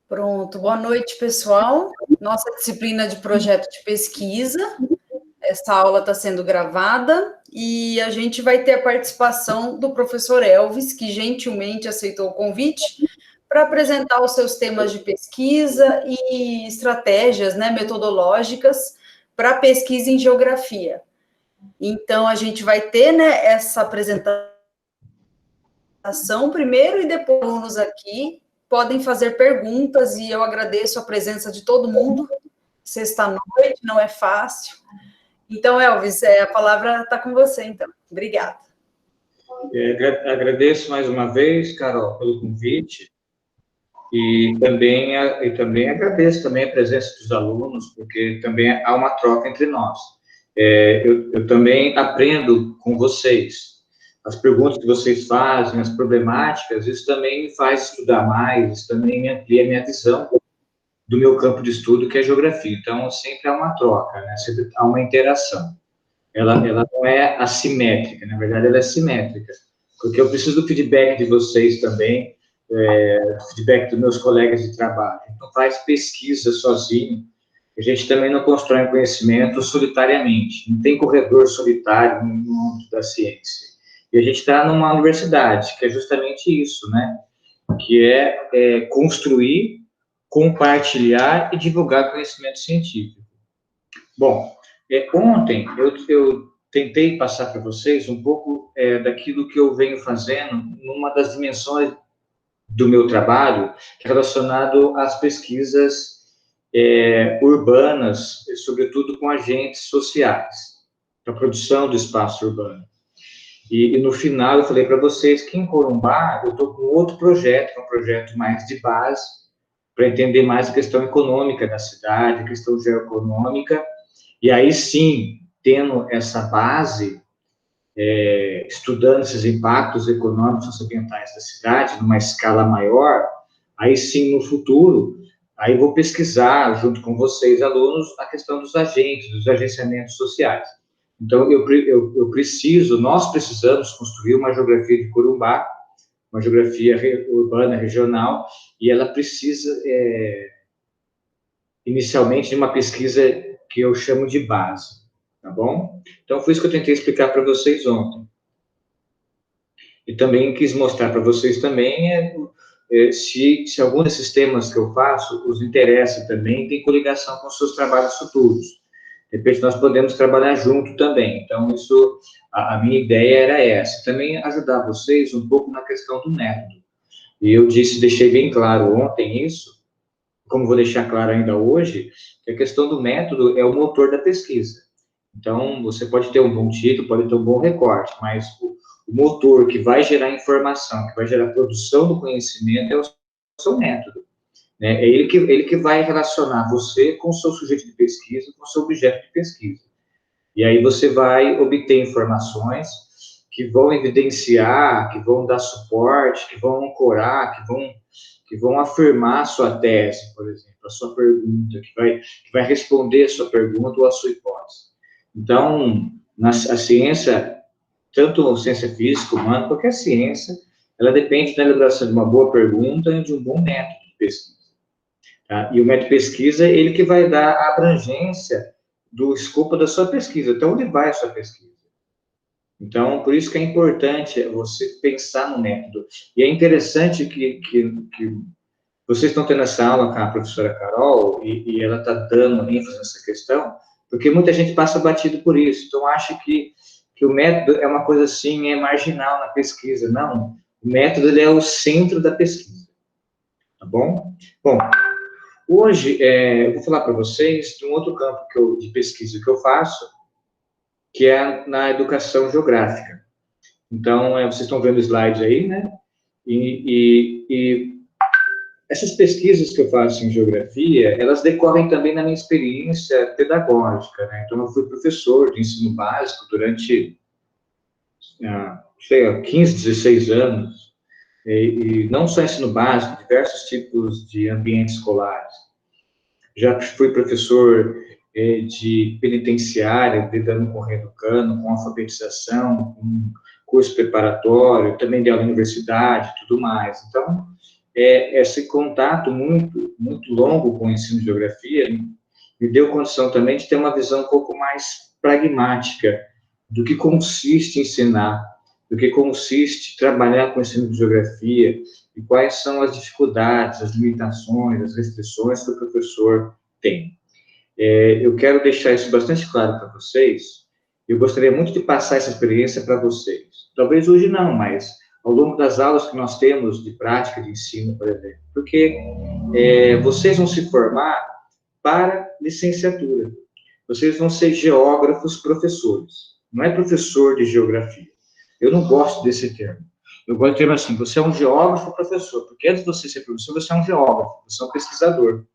Pronto, boa noite, pessoal. Nossa disciplina de projeto de pesquisa. Essa aula está sendo gravada e a gente vai ter a participação do professor Elvis, que gentilmente aceitou o convite para apresentar os seus temas de pesquisa e estratégias, né, metodológicas para pesquisa em geografia. Então, a gente vai ter, né, essa apresentação primeiro e depois os alunos aqui podem fazer perguntas e eu agradeço a presença de todo mundo. Sexta-noite, não é fácil. Então, Elvis, a palavra está com você, então. Obrigada. Agradeço mais uma vez, Carol, pelo convite e também agradeço também a presença dos alunos, porque também há uma troca entre nós. Eu também aprendo com vocês. As perguntas que vocês fazem, as problemáticas, isso também me faz estudar mais, isso também me amplia a minha visão do meu campo de estudo, que é a geografia. Então, sempre há uma troca, né? Sempre há uma interação. Ela não é assimétrica, na verdade, ela é simétrica, porque eu preciso do feedback de vocês também, feedback dos meus colegas de trabalho. A gente não faz pesquisa sozinho, a gente também não constrói conhecimento solitariamente, não tem corredor solitário no mundo da ciência. E a gente está numa universidade, que é justamente isso, né? Que é construir, compartilhar e divulgar conhecimento científico. Bom, ontem eu tentei passar para vocês um pouco daquilo que eu venho fazendo numa das dimensões do meu trabalho, relacionado às pesquisas urbanas, sobretudo com agentes sociais, para a produção do espaço urbano. E no final eu falei para vocês que em Corumbá eu estou com outro projeto, um projeto mais de base, para entender mais a questão econômica da cidade, a questão geoeconômica, e aí sim, tendo essa base, estudando esses impactos econômicos e socioambientais da cidade, numa escala maior, aí sim, no futuro, aí vou pesquisar, junto com vocês, alunos, a questão dos agentes, dos agenciamentos sociais. Então, nós precisamos construir uma geografia de Corumbá, uma geografia urbana regional, e ela precisa, inicialmente, de uma pesquisa que eu chamo de base, tá bom? Então, foi isso que eu tentei explicar para vocês ontem. E também quis mostrar para vocês também se algum desses temas que eu faço os interessa também, tem coligação com os seus trabalhos futuros. De repente, nós podemos trabalhar junto também. Então, a minha ideia era essa. Também ajudar vocês um pouco na questão do método. E eu deixei bem claro ontem isso, como vou deixar claro ainda hoje, que a questão do método é o motor da pesquisa. Então, você pode ter um bom título, pode ter um bom recorte, mas o motor que vai gerar informação, que vai gerar produção do conhecimento é o seu método. Né? É ele que vai relacionar você com o seu sujeito de pesquisa, com o seu objeto de pesquisa. E aí você vai obter informações que vão evidenciar, que vão dar suporte, que vão ancorar, que vão afirmar a sua tese, por exemplo, a sua pergunta, que vai responder a sua pergunta ou a sua hipótese. Então, a ciência, tanto a ciência física, humana, qualquer ciência, ela depende da elaboração de uma boa pergunta e de um bom método de pesquisa. Tá? E o método de pesquisa é ele que vai dar a abrangência do escopo da sua pesquisa, até onde vai a sua pesquisa. Então, por isso que é importante você pensar no método. E é interessante que vocês estão tendo essa aula com a professora Carol, e ela está dando ênfase nessa questão, porque muita gente passa batido por isso. Então, acha que o método é uma coisa assim, marginal na pesquisa. Não, o método ele é o centro da pesquisa. Tá bom? Bom, hoje eu vou falar para vocês de um outro campo de pesquisa que eu faço, que é na educação geográfica. Então, vocês estão vendo o slide aí, né? E essas pesquisas que eu faço em geografia, elas decorrem também na minha experiência pedagógica, né? Então, eu fui professor de ensino básico durante, 15, 16 anos, e não só ensino básico, diversos tipos de ambientes escolares. Já fui professor de penitenciária, lidando com reeducando, com alfabetização, com curso preparatório, também dei aula na universidade, tudo mais. Então, esse contato muito longo com o ensino de geografia me deu condição também de ter uma visão um pouco mais pragmática do que consiste ensinar, do que consiste trabalhar com o ensino de geografia e quais são as dificuldades, as limitações, as restrições que o professor tem. Eu quero deixar isso bastante claro para vocês. Eu gostaria muito de passar essa experiência para vocês. Talvez hoje não, mas ao longo das aulas que nós temos de prática de ensino, por exemplo, porque vocês vão se formar para licenciatura. Vocês vão ser geógrafos professores. Não é professor de geografia. Eu não gosto desse termo. Eu gosto de termo assim, você é um geógrafo professor, porque antes de você ser professor, você é um geógrafo, você é um pesquisador.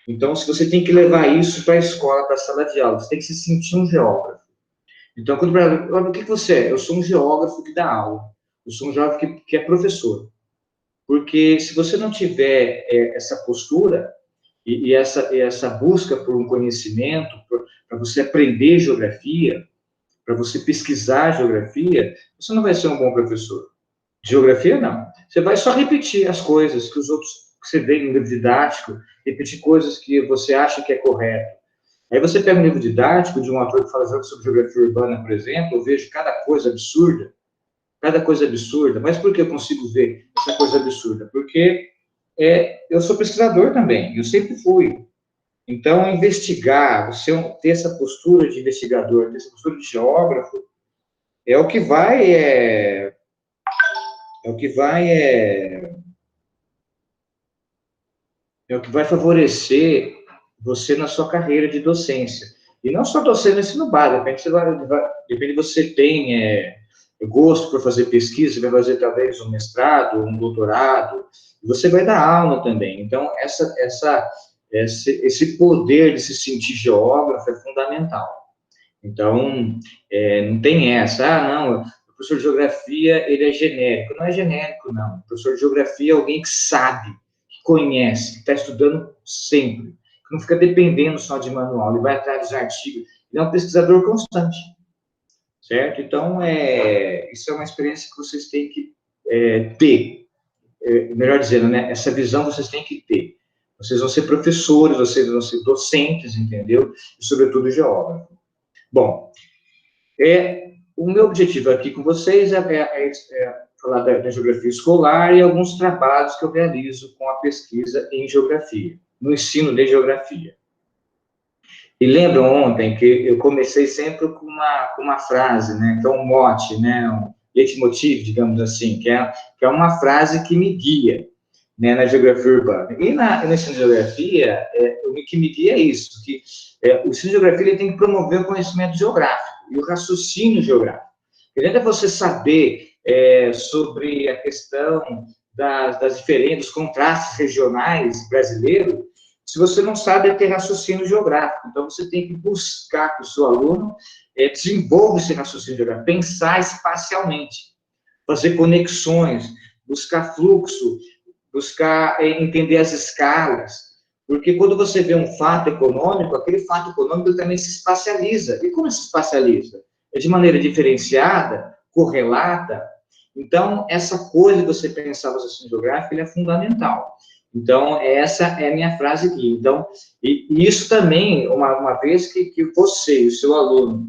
Então, se você tem que levar isso para a escola, para a sala de aula, você tem que se sentir um geógrafo. Então, o que você é? Eu sou um geógrafo que dá aula. Eu sou um geógrafo que é professor. Porque se você não tiver essa postura e essa busca por um conhecimento, para você aprender geografia, para você pesquisar geografia, você não vai ser um bom professor. Geografia, não. Você vai só repetir as coisas que os outros, que você vê no livro didático, repetir coisas que você acha que é correto. Aí você pega um livro didático de um autor que fala sobre geografia urbana, por exemplo, eu vejo cada coisa absurda. Mas por que eu consigo ver essa coisa absurda? Porque eu sou pesquisador também, eu sempre fui. Então, investigar, você ter essa postura de investigador, ter essa postura de geógrafo, é o que vai favorecer você na sua carreira de docência. E não só docência no ensino básico, depende de você tem gosto por fazer pesquisa, você vai fazer talvez um mestrado, um doutorado, e você vai dar aula também. Então, esse poder de se sentir geógrafo é fundamental. Então, não tem essa, não, o professor de geografia, ele é genérico. Não é genérico, não. O professor de geografia é alguém que sabe, que conhece, que está estudando sempre, que não fica dependendo só de manual, ele vai atrás dos artigos, ele é um pesquisador constante, certo? Então, isso é uma experiência que vocês têm que ter, melhor dizendo, né? Essa visão vocês têm que ter. Vocês vão ser professores, vocês vão ser docentes, entendeu? E, sobretudo, geógrafos. Bom, o meu objetivo aqui com vocês é falar da geografia escolar e alguns trabalhos que eu realizo com a pesquisa em geografia, no ensino de geografia. E lembram ontem que eu comecei sempre com uma frase, né, que é um mote, né, um leitmotiv, digamos assim, que é uma frase que me guia, né, na geografia urbana. E no ensino de geografia, o que me guia é isso, que o ensino de geografia ele tem que promover o conhecimento geográfico e o raciocínio geográfico. Não é você saber sobre a questão das diferentes, dos contrastes regionais brasileiros, se você não sabe ter raciocínio geográfico. Então, você tem que buscar que o seu aluno desenvolva esse raciocínio geográfico, pensar espacialmente, fazer conexões, buscar fluxo, buscar entender as escalas, porque quando você vê um fato econômico, aquele fato econômico também se espacializa. E como se espacializa? É de maneira diferenciada, correlata. Então, essa coisa de você pensar o raciocínio geográfico, ele é fundamental. Então, essa é a minha frase aqui. Então, e isso também, uma vez que você e o seu aluno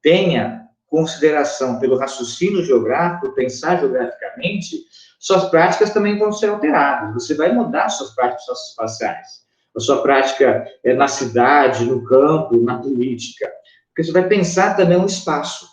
tenha consideração pelo raciocínio geográfico, pensar geograficamente, suas práticas também vão ser alteradas. Você vai mudar suas práticas socioespaciais. A sua prática na cidade, no campo, na política. Porque você vai pensar também um espaço.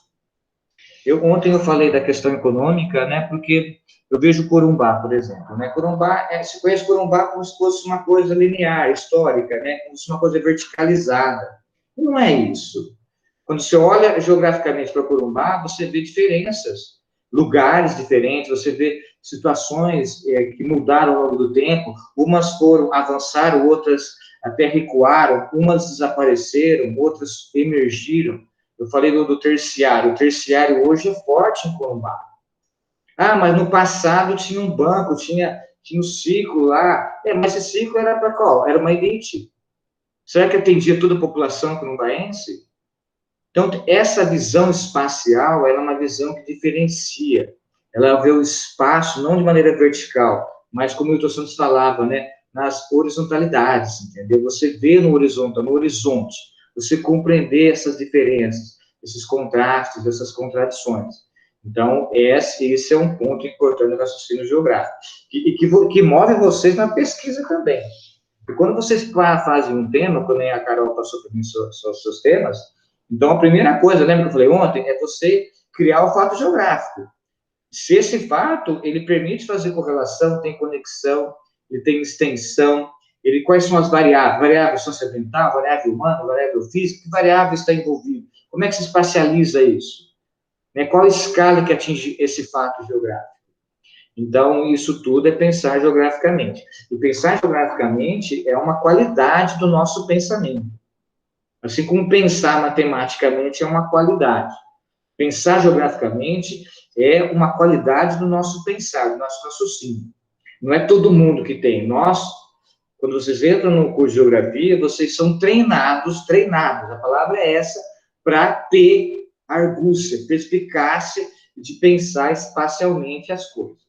Ontem eu falei da questão econômica, né, porque eu vejo Corumbá, por exemplo, né, Corumbá, se conhece Corumbá como se fosse uma coisa linear, histórica, né, como se fosse uma coisa verticalizada. Não é isso. Quando você olha geograficamente para Corumbá, você vê diferenças, lugares diferentes, você vê situações que mudaram ao longo do tempo, umas avançaram, outras até recuaram, umas desapareceram, outras emergiram. Eu falei do terciário. O terciário hoje é forte em Corumbá. Ah, mas no passado tinha um banco, tinha um ciclo lá. Mas esse ciclo era para qual? Era uma elite. Será que atendia toda a população corumbaense? Então, essa visão espacial, ela é uma visão que diferencia. Ela vê o espaço não de maneira vertical, mas como o Milton Santos falava, né, nas horizontalidades, entendeu? Você vê no horizonte, você compreender essas diferenças, esses contrastes, essas contradições. Então, esse é um ponto importante do raciocínio geográfico, que move vocês na pesquisa também. E quando vocês fazem um tema, quando a Carol passou para mim seus temas, então a primeira coisa, lembra que eu falei ontem, é você criar o fato geográfico. Se esse fato, ele permite fazer correlação, tem conexão, ele tem extensão, quais são as variáveis? Variável socioambiental, variável humana, variável física, que variável está envolvido? Como é que se espacializa isso? Né? Qual a escala que atinge esse fato geográfico? Então, isso tudo é pensar geograficamente. E pensar geograficamente é uma qualidade do nosso pensamento. Assim como pensar matematicamente é uma qualidade. Pensar geograficamente é uma qualidade do nosso pensar, do nosso raciocínio. Não é todo mundo que tem. Nós, quando vocês entram no curso de geografia, vocês são treinados, a palavra é essa, para ter argúcia, perspicácia de pensar espacialmente as coisas.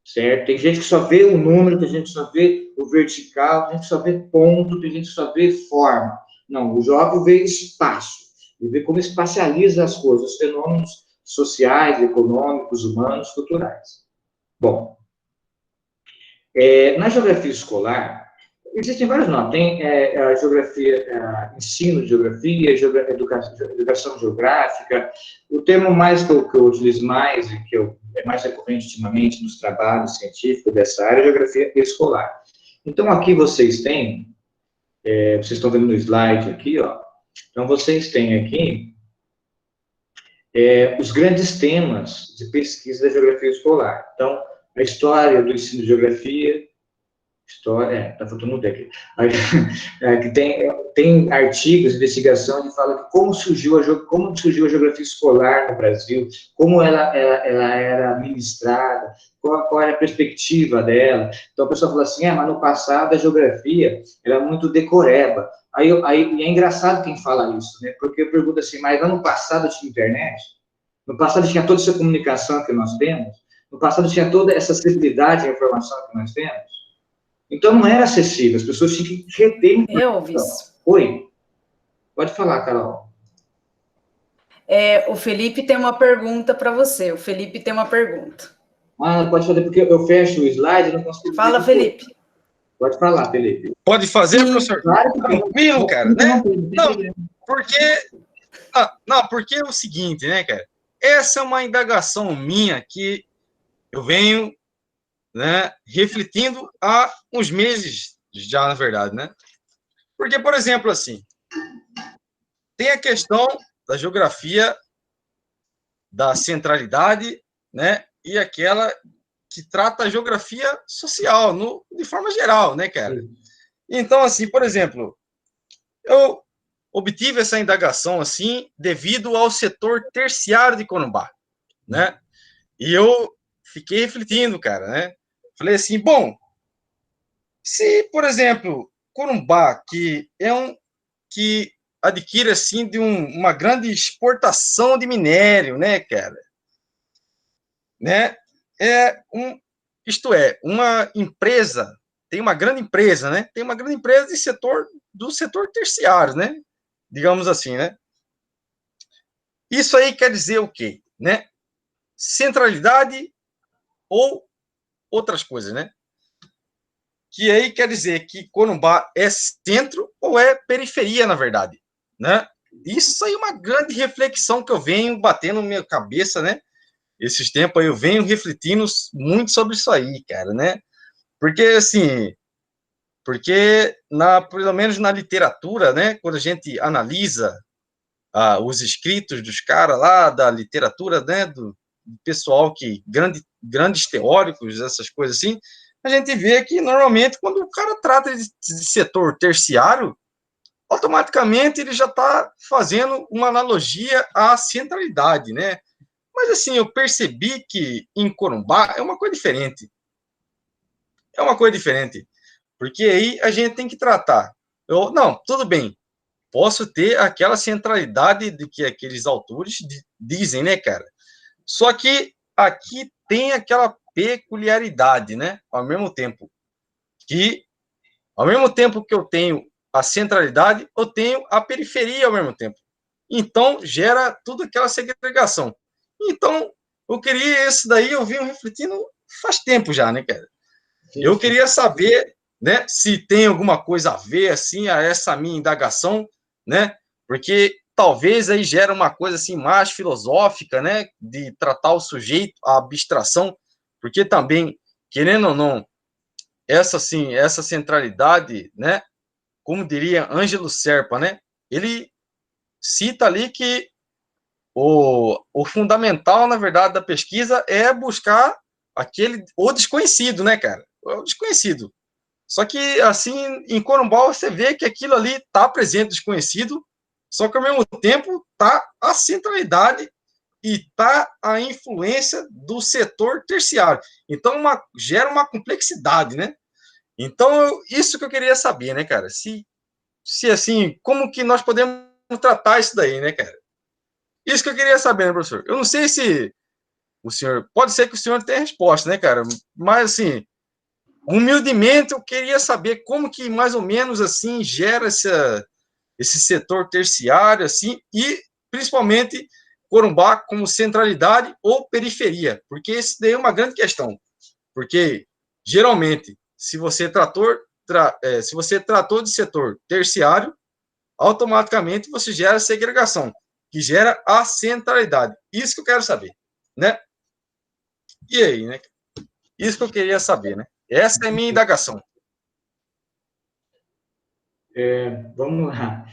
Certo? Tem gente que só vê o número, tem gente que só vê o vertical, tem gente que só vê ponto, tem gente que só vê forma. Não, o jovem vê espaço, ele vê como espacializa as coisas, os fenômenos sociais, econômicos, humanos, culturais. Bom, na geografia escolar, existem vários nomes. Tem a geografia, ensino de geografia, educação geográfica. O termo mais que eu utilizo mais e que é mais recorrente ultimamente nos trabalhos científicos dessa área é geografia escolar. Então, aqui vocês têm, vocês estão vendo no slide aqui, ó. Então, vocês têm aqui os grandes temas de pesquisa da geografia escolar. Então, a história do ensino de geografia, história, tá faltando um aqui. Que tem artigos, investigação que fala de como surgiu a geografia escolar no Brasil, como ela era ministrada, qual era a perspectiva dela. Então a pessoa fala assim, mas no passado a geografia era muito decoreba. Aí e é engraçado quem fala isso, né? Porque eu pergunto assim, mas no passado tinha internet? No passado tinha toda essa comunicação que nós temos? No passado tinha toda essa acessibilidade à informação que nós temos? Então, não era acessível, as pessoas tinham que reter Elvis. Oi, pode falar, Carol. O Felipe tem uma pergunta para você. O Felipe tem uma pergunta. Pode fazer, porque eu fecho o slide e não consigo... Fala, Felipe. Pode falar, Felipe. Pode fazer, professor? Claro que tranquilo, cara, né? Porque é o seguinte, né, cara? Essa é uma indagação minha que eu venho, né, refletindo há uns meses já, na verdade, né? Porque, por exemplo, assim, tem a questão da geografia da centralidade, né? E aquela que trata a geografia social, de forma geral, né, cara? Então, assim, por exemplo, eu obtive essa indagação, assim, devido ao setor terciário de Corumbá, né? E eu fiquei refletindo, cara, né? Falei assim, bom, se, por exemplo, Corumbá, que adquire, assim, de uma grande exportação de minério, né, cara? Né? Isto é, uma empresa, tem uma grande empresa, né? Tem uma grande empresa do setor terciário, né? Digamos assim, né? Isso aí quer dizer o quê, né? Centralidade ou outras coisas, né? Que aí quer dizer que Corumbá é centro ou é periferia, na verdade, né? Isso aí é uma grande reflexão que eu venho batendo na minha cabeça, né? Esses tempos aí eu venho refletindo muito sobre isso aí, cara, né? Porque, assim, pelo menos na literatura, né, quando a gente analisa os escritos dos caras lá, da literatura, né, do pessoal grandes teóricos, essas coisas assim, a gente vê que, normalmente, quando o cara trata de setor terciário, automaticamente ele já está fazendo uma analogia à centralidade, né? Mas, assim, eu percebi que em Corumbá é uma coisa diferente. É uma coisa diferente. Porque aí a gente tem que tratar. Não, tudo bem. posso ter aquela centralidade de que aqueles autores dizem, né, cara? Só que aqui tem aquela peculiaridade, né? Ao mesmo tempo que eu tenho a centralidade, eu tenho a periferia ao mesmo tempo. Então, gera tudo aquela segregação. Então, eu queria isso daí, eu venho refletindo faz tempo já, né, cara? Eu queria saber, né, se tem alguma coisa a ver, assim, a essa minha indagação, né? Porque talvez aí gera uma coisa, assim, mais filosófica, né? De tratar o sujeito, a abstração, porque também, querendo ou não, essa centralidade, né? Como diria Ângelo Serpa, né? Ele cita ali que o fundamental, na verdade, da pesquisa é buscar o desconhecido, né, cara? O desconhecido. Só que, assim, em Corumbá você vê que aquilo ali está presente, desconhecido, só que, ao mesmo tempo, está a centralidade e está a influência do setor terciário. Então, gera uma complexidade, né? Então, isso que eu queria saber, né, cara? Se assim, como que nós podemos tratar isso daí, né, cara? Isso que eu queria saber, né, professor? Eu não sei se o senhor... Pode ser que o senhor tenha resposta, né, cara? Mas, assim, humildemente, eu queria saber como que, mais ou menos, assim, gera esse setor terciário, assim, e, principalmente, Corumbá como centralidade ou periferia, porque isso daí é uma grande questão. Porque, geralmente, se você tratou de setor terciário, automaticamente você gera segregação, que gera a centralidade. Isso que eu quero saber, né? E aí, né? Isso que eu queria saber, né? Essa é a minha indagação. Vamos lá.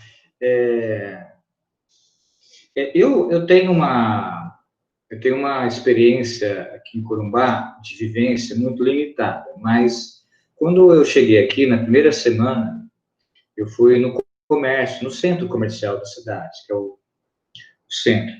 Eu tenho uma experiência aqui em Corumbá de vivência muito limitada, mas quando eu cheguei aqui na primeira semana, eu fui no comércio, no centro comercial da cidade, que é o centro.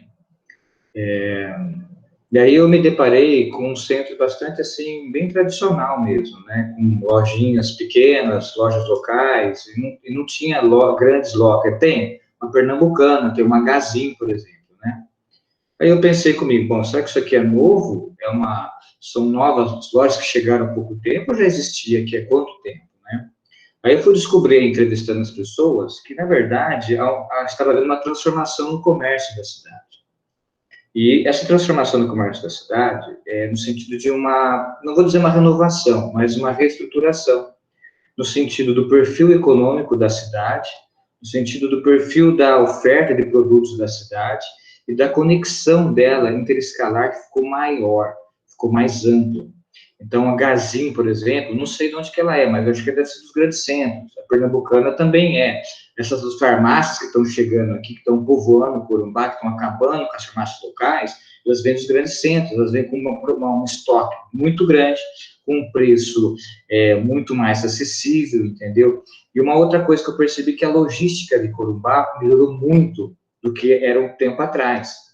Daí eu me deparei com um centro bastante assim, bem tradicional mesmo, né? Com lojinhas pequenas, lojas locais, e não tinha grandes lojas. Tem uma Pernambucana, tem uma Gazin, por exemplo, né? Aí eu pensei comigo, bom, será que isso aqui é novo? São novas lojas que chegaram há pouco tempo ou já existia aqui há quanto tempo, né? Aí eu fui descobrir, entrevistando as pessoas, que, na verdade, estava havendo uma transformação no comércio da cidade. E essa transformação no comércio da cidade é no sentido de não vou dizer uma renovação, mas uma reestruturação, no sentido do perfil econômico da cidade, no sentido do perfil da oferta de produtos da cidade e da conexão dela interescalar que ficou maior, ficou mais ampla. Então, a Gazin, por exemplo, não sei de onde que ela é, mas acho que deve ser dos grandes centros. A Pernambucana também é. Essas farmácias que estão chegando aqui, que estão povoando o Corumbá, que estão acabando com as farmácias locais, elas vêm dos grandes centros, elas vêm com um estoque muito grande, com um preço muito mais acessível, entendeu? E uma outra coisa que eu percebi que a logística de Corumbá melhorou muito do que era um tempo atrás.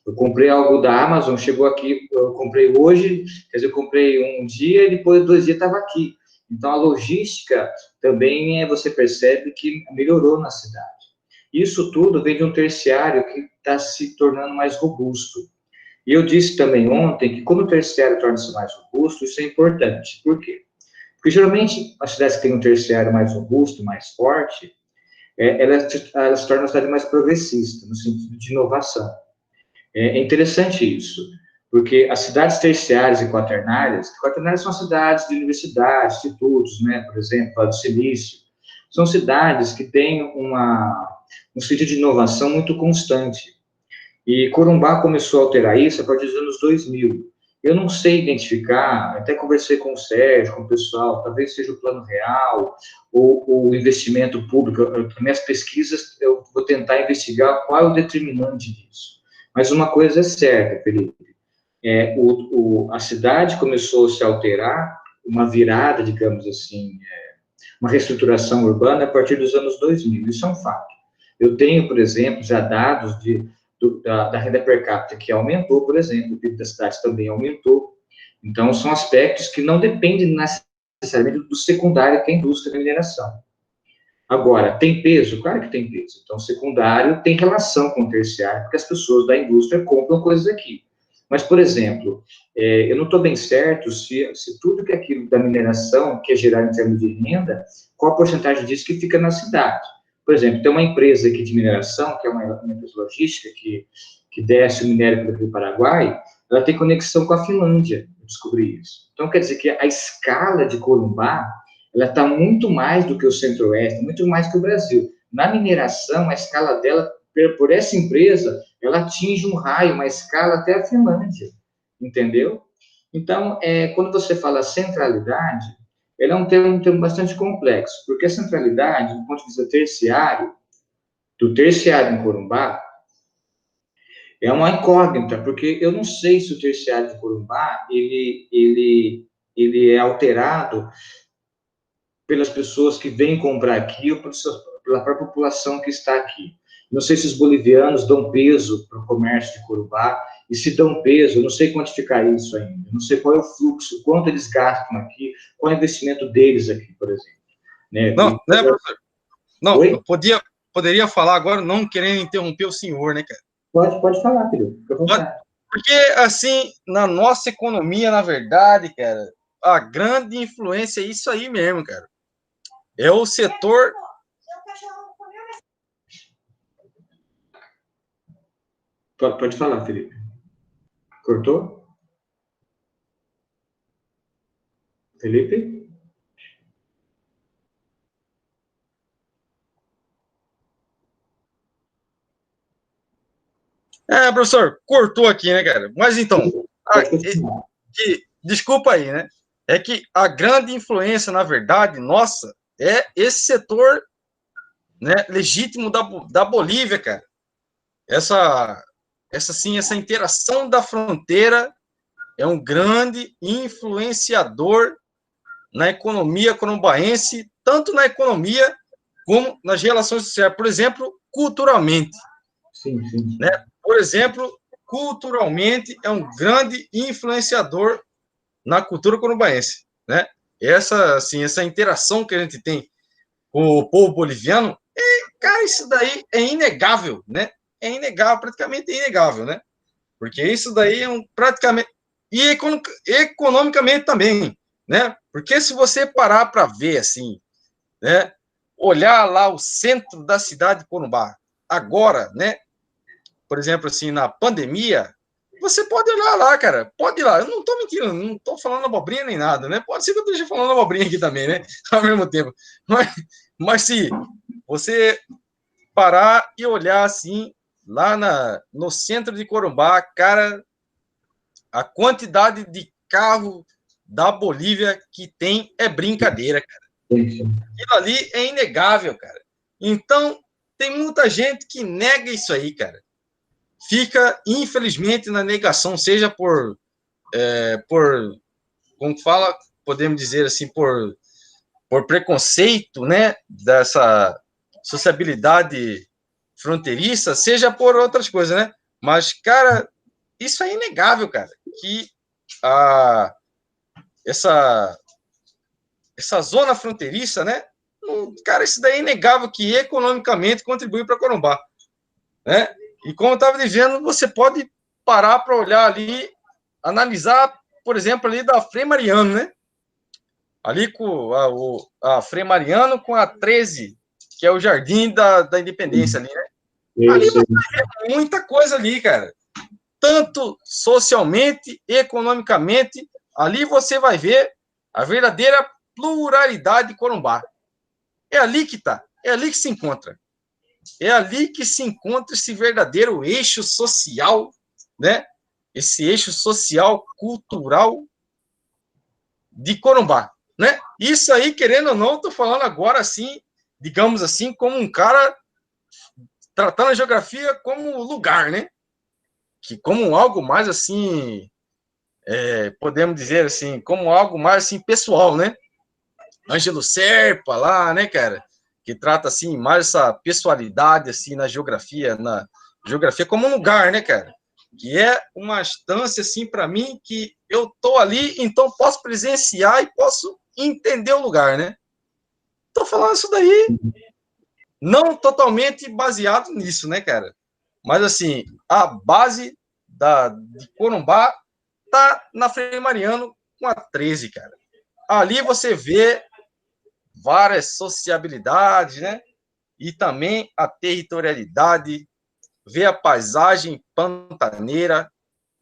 Eu comprei algo da Amazon, chegou aqui, eu comprei hoje, quer dizer, eu comprei um dia e depois 2 dias estava aqui. Então, a logística também você percebe que melhorou na cidade. Isso tudo vem de um terciário que está se tornando mais robusto. E eu disse também ontem que, como o terciário torna-se mais robusto, isso é importante. Por quê? Porque, geralmente, as cidades que têm um terciário mais robusto, mais forte, elas se tornam uma cidade mais progressista, no sentido de inovação. É interessante isso, porque as cidades terciárias e quaternárias são cidades de universidades, institutos, né, por exemplo, a do Silício, são cidades que têm um sentido de inovação muito constante. E Corumbá começou a alterar isso a partir dos anos 2000. Eu não sei identificar, até conversei com o Sérgio, com o pessoal, talvez seja o Plano Real ou o investimento público. Nas minhas pesquisas, eu vou tentar investigar qual é o determinante disso. Mas uma coisa é certa, Felipe, a cidade começou a se alterar, uma virada, digamos assim, uma reestruturação urbana a partir dos anos 2000, isso é um fato. Eu tenho, por exemplo, já dados da renda per capita que aumentou, por exemplo, o PIB da cidade também aumentou. Então, são aspectos que não dependem necessariamente do secundário, que é a indústria da mineração. Agora, tem peso? Claro que tem peso. Então, secundário tem relação com o terciário, porque as pessoas da indústria compram coisas aqui. Mas, por exemplo, eu não estou bem certo se tudo que é aquilo da mineração quer gerar em termos de renda, qual a porcentagem disso que fica na cidade. Por exemplo, tem uma empresa aqui de mineração, que é uma empresa logística, que desce o minério pelo Rio Paraguai, ela tem conexão com a Finlândia, eu descobri isso. Então, quer dizer que a escala de Corumbá, ela está muito mais do que o Centro-Oeste, muito mais que o Brasil. Na mineração, a escala dela, por essa empresa, ela atinge um raio, uma escala até a Finlândia, entendeu? Então, quando você fala centralidade, ela é um termo bastante complexo, porque a centralidade, do ponto de vista terciário, do terciário em Corumbá, é uma incógnita, porque eu não sei se o terciário de Corumbá, ele é alterado pelas pessoas que vêm comprar aqui ou pela própria população que está aqui. Não sei se os bolivianos dão peso para o comércio de Corumbá, e se dão peso, eu não sei quantificar isso ainda, eu não sei qual é o fluxo, quanto eles gastam aqui, qual é o investimento deles aqui, por exemplo. Né? Não, né, professor? Não, Oi? eu poderia falar agora, não querendo interromper o senhor, né, cara? Pode falar, filho, fica à vontade. Porque, assim, na nossa economia, na verdade, cara, a grande influência é isso aí mesmo, cara. É o setor... Pode falar, Felipe. Cortou? Felipe? professor, cortou aqui, né, cara? Mas então, Pode continuar. desculpa aí, né? É que a grande influência, na verdade, nossa, é esse setor, né, legítimo da Bolívia, cara. Essa interação da fronteira é um grande influenciador na economia corumbaense, tanto na economia como nas relações sociais. Por exemplo, culturalmente. Sim, sim. Né? Por exemplo, culturalmente é um grande influenciador na cultura corumbaense. Né? Essa interação que a gente tem com o povo boliviano, cara, isso daí é inegável, né? É inegável, praticamente inegável, né? Porque isso daí é praticamente... E economicamente também, né? Porque se você parar para ver, assim, né? Olhar lá o centro da cidade de Corumbá, agora, né? Por exemplo, assim, na pandemia, você pode olhar lá, cara, pode ir lá. Eu não estou mentindo, não estou falando abobrinha nem nada, né? Pode ser que eu esteja falando abobrinha aqui também, né? Ao mesmo tempo. Mas se você parar e olhar assim, lá no centro de Corumbá, cara, a quantidade de carro da Bolívia que tem é brincadeira, cara. Aquilo ali é inegável, cara. Então, tem muita gente que nega isso aí, cara. Fica, infelizmente, na negação, seja por como fala, podemos dizer assim, por preconceito, né, dessa sociabilidade fronteiriça, seja por outras coisas, né? Mas, cara, isso é inegável, cara, que essa zona fronteiriça, né? Cara, isso daí é inegável que economicamente contribui para Corumbá, né? E como eu estava dizendo, você pode parar para olhar ali, analisar, por exemplo, ali da Frei Mariano, né? Ali com a Frei Mariano com a 13, que é o Jardim da Independência ali, né? Ali você vê muita coisa ali, cara. Tanto socialmente, economicamente, ali você vai ver a verdadeira pluralidade de Corumbá. É ali que está, é ali que se encontra. É ali que se encontra esse verdadeiro eixo social, né? Esse eixo social, cultural de Corumbá, né? Isso aí, querendo ou não, estou falando agora assim, digamos assim, como um cara tratando a geografia como lugar, né? Que como algo mais assim, podemos dizer assim, como algo mais assim pessoal, né? Ângelo Serpa lá, né, cara? Que trata assim mais essa pessoalidade assim na geografia como um lugar, né, cara? Que é uma instância assim para mim que eu tô ali, então posso presenciar e posso entender o lugar, né? Tô falando isso daí não totalmente baseado nisso, né, cara? Mas, assim, a base de Corumbá tá na Frei Mariano com a 13, cara. Ali você vê várias sociabilidades, né? E também a territorialidade, vê a paisagem pantaneira,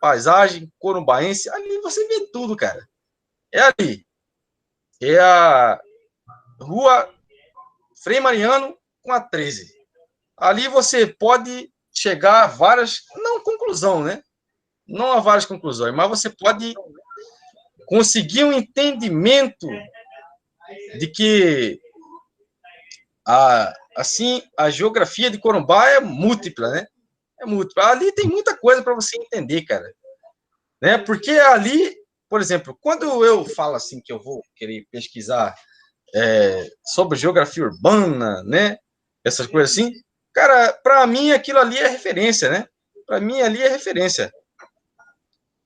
paisagem corumbaense, ali você vê tudo, cara. É ali. É a rua Frei Mariano com a 13. Ali você pode chegar a várias, não conclusão, né? Não a várias conclusões, mas você pode conseguir um entendimento de que a geografia de Corumbá é múltipla, né? É múltipla. Ali tem muita coisa para você entender, cara. Né? Porque ali, por exemplo, quando eu falo assim que eu vou querer pesquisar sobre geografia urbana, né? Essas coisas assim, cara, para mim aquilo ali é referência, né? Para mim ali é referência.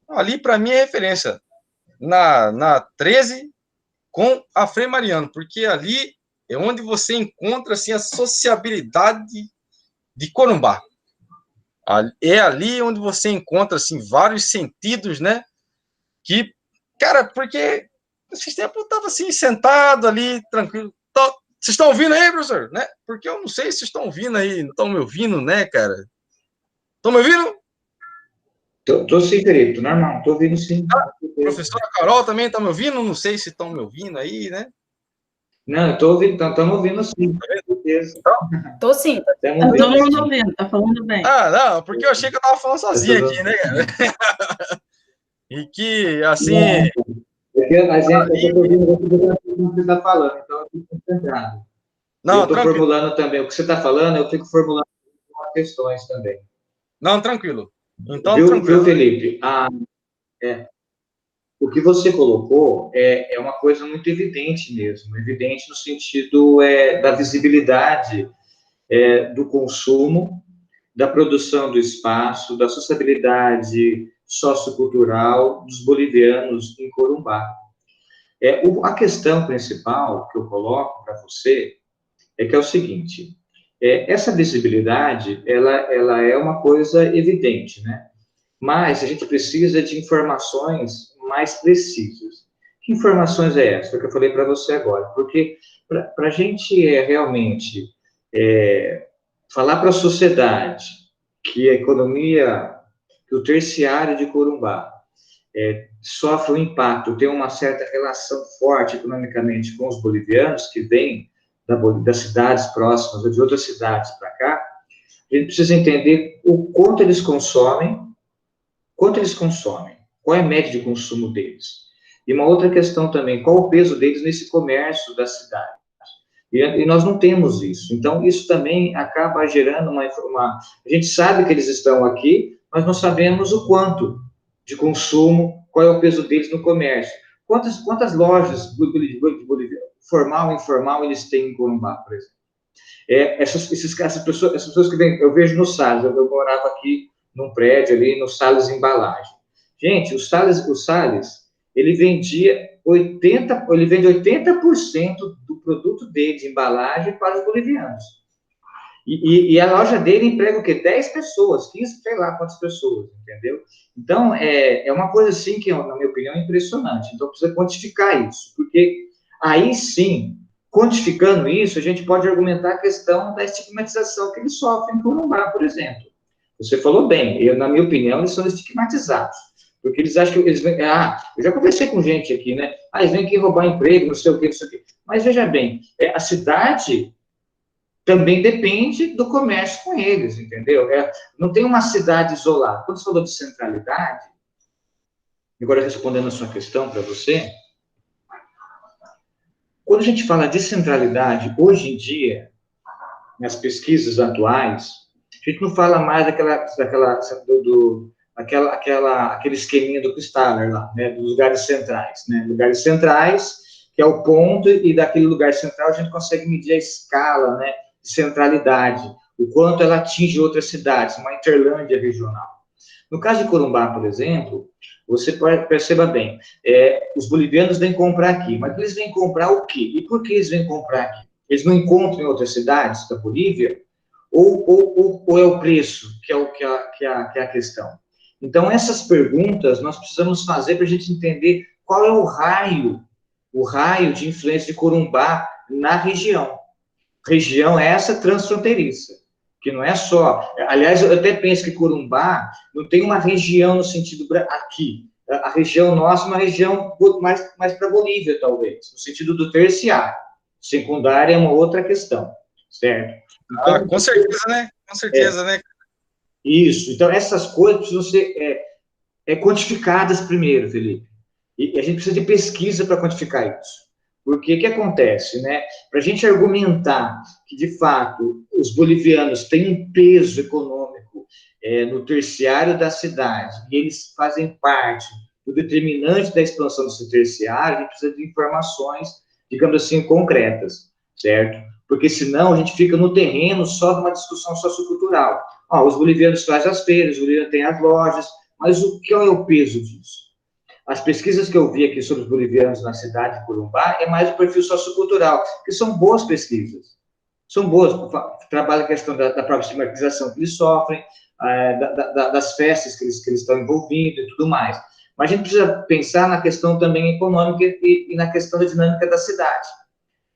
Ali para mim é referência. Na 13 com a Frei Mariano, porque ali é onde você encontra assim, a sociabilidade de Corumbá. É ali onde você encontra assim, vários sentidos, né? Que, cara, porque esses tempos eu estava assim, sentado ali, tranquilo. Vocês estão ouvindo aí, professor? Né? Porque eu não sei se vocês estão ouvindo aí, não estão me ouvindo, né, cara? Estão me ouvindo? Tô sim, Felipe, normal, tô ouvindo sim. Professora Carol também está me ouvindo? Não sei se estão me ouvindo aí, né? Não, eu tô ouvindo, estamos ouvindo sim, com certeza. Tô sim. Tá todo mundo ouvindo, tá falando bem. Ah, não, porque eu achei que eu estava falando sozinho aqui, né, cara? E que, assim... Porque a gente, eu tô ouvindo o que você está falando, então eu fico concentrado. Não, eu estou tranquilo. formulando também, o que você está falando, eu fico formulando questões também. Não, tranquilo. Então, Viu, Felipe? O que você colocou é uma coisa muito evidente mesmo, evidente no sentido da visibilidade do consumo, da produção do espaço, da sociabilidade sociocultural dos bolivianos em Corumbá. A questão principal que eu coloco para você é que é o seguinte, essa visibilidade, ela é uma coisa evidente, né? Mas a gente precisa de informações mais precisas. Que informações é essa? É o que eu falei para você agora. Porque para a gente realmente falar para a sociedade que a economia, que o terciário de Corumbá sofre um impacto, tem uma certa relação forte economicamente com os bolivianos que vêm das cidades próximas ou de outras cidades para cá, a gente precisa entender o quanto eles consomem, qual é a média de consumo deles. E uma outra questão também, qual o peso deles nesse comércio da cidade. E nós não temos isso. Então, isso também acaba gerando a gente sabe que eles estão aqui, mas não sabemos o quanto de consumo, qual é o peso deles no comércio. Quantas lojas formal e informal eles têm em Corumbá, por exemplo? Essas pessoas que vêm, eu vejo no Salles, eu morava aqui num prédio ali, no Salles Embalagem. Gente, o Salles, ele vende 80% do produto dele de embalagem para os bolivianos. E a loja dele emprega o quê? 10 pessoas, 15, sei lá quantas pessoas, entendeu? Então, é uma coisa assim que, na minha opinião, é impressionante. Então, precisa quantificar isso, porque aí sim, quantificando isso, a gente pode argumentar a questão da estigmatização que eles sofrem por Corumbá, por exemplo. Você falou bem, na minha opinião, eles são estigmatizados. Porque eles acham que eles vêm... eu já conversei com gente aqui, né? Eles vêm aqui roubar emprego, não sei o quê, não sei o quê. Mas veja bem, a cidade também depende do comércio com eles, entendeu? Não tem uma cidade isolada. Quando você falou de centralidade, agora respondendo a sua questão para você, quando a gente fala de centralidade, hoje em dia, nas pesquisas atuais, a gente não fala mais aquele esqueminha do Kristaller lá, né, dos lugares centrais, né, lugares centrais, que é o ponto, e daquele lugar central a gente consegue medir a escala, né, de centralidade, o quanto ela atinge outras cidades, uma interlândia regional. No caso de Corumbá, por exemplo, você perceba bem, os bolivianos vêm comprar aqui, mas eles vêm comprar o quê? E por que eles vêm comprar aqui? Eles não encontram em outras cidades da Bolívia? Ou é o preço que é a questão? Então, essas perguntas nós precisamos fazer para a gente entender qual é o raio de influência de Corumbá na região. Região essa transfronteiriça, que não é só... Aliás, eu até penso que Corumbá não tem uma região no sentido aqui. A região nossa é uma região mais para a Bolívia, talvez, no sentido do terciário. Secundária é uma outra questão, certo? Então, com certeza, né? Com certeza, né? Isso. Então, essas coisas precisam ser quantificadas primeiro, Felipe. E a gente precisa de pesquisa para quantificar isso. Porque o que acontece, né? Para a gente argumentar que, de fato, os bolivianos têm um peso econômico no terciário da cidade, e eles fazem parte do determinante da expansão desse terciário, a gente precisa de informações, digamos assim, concretas, certo? Porque senão a gente fica no terreno só de uma discussão sociocultural. Os bolivianos fazem as feiras, os bolivianos têm as lojas, mas o que é o peso disso? As pesquisas que eu vi aqui sobre os bolivianos na cidade de Corumbá é mais o perfil sociocultural, que são boas pesquisas. São boas, trabalha a questão da própria estigmatização que eles sofrem, das festas que eles estão envolvidos e tudo mais. Mas a gente precisa pensar na questão também econômica e na questão da dinâmica da cidade.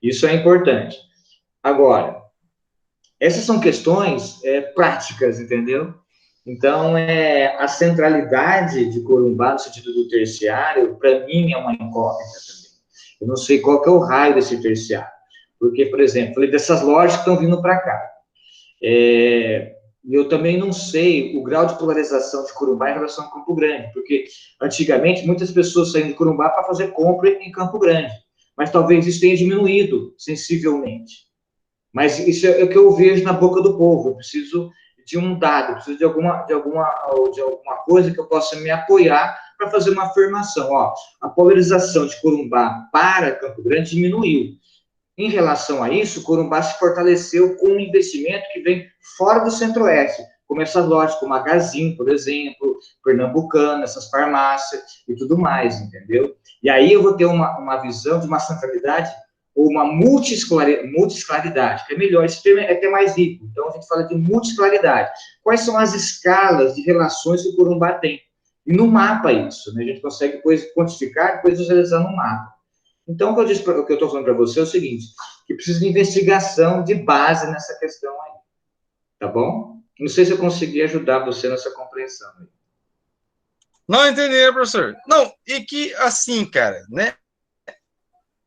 Isso é importante. Agora, essas são questões práticas, entendeu? Então, a centralidade de Corumbá, no sentido do terciário, para mim é uma incógnita também. Eu não sei qual que é o raio desse terciário. Porque, por exemplo, falei dessas lojas que estão vindo para cá. Eu também não sei o grau de polarização de Corumbá em relação a Campo Grande, porque antigamente muitas pessoas saíam de Corumbá para fazer compra em Campo Grande, mas talvez isso tenha diminuído sensivelmente. Mas isso é o que eu vejo na boca do povo. Eu preciso de um dado, eu preciso de alguma coisa que eu possa me apoiar para fazer uma afirmação. A polarização de Corumbá para Campo Grande diminuiu. Em relação a isso, Corumbá se fortaleceu com um investimento que vem fora do Centro-Oeste, como essas lojas, como a Gazin, por exemplo, Pernambucana, essas farmácias e tudo mais, entendeu? E aí eu vou ter uma visão de uma centralidade ou uma multisclaridade, que é melhor, esse termo é até mais rico. Então, a gente fala de multisclaridade. Quais são as escalas de relações que o Corumbá tem? E no mapa isso, né? A gente consegue depois quantificar, depois visualizar no mapa. Então, o que eu estou falando para você é o seguinte, que precisa de investigação de base nessa questão aí, tá bom? Não sei se eu consegui ajudar você nessa compreensão aí. Não entendi, professor. Não, e que assim, cara, né?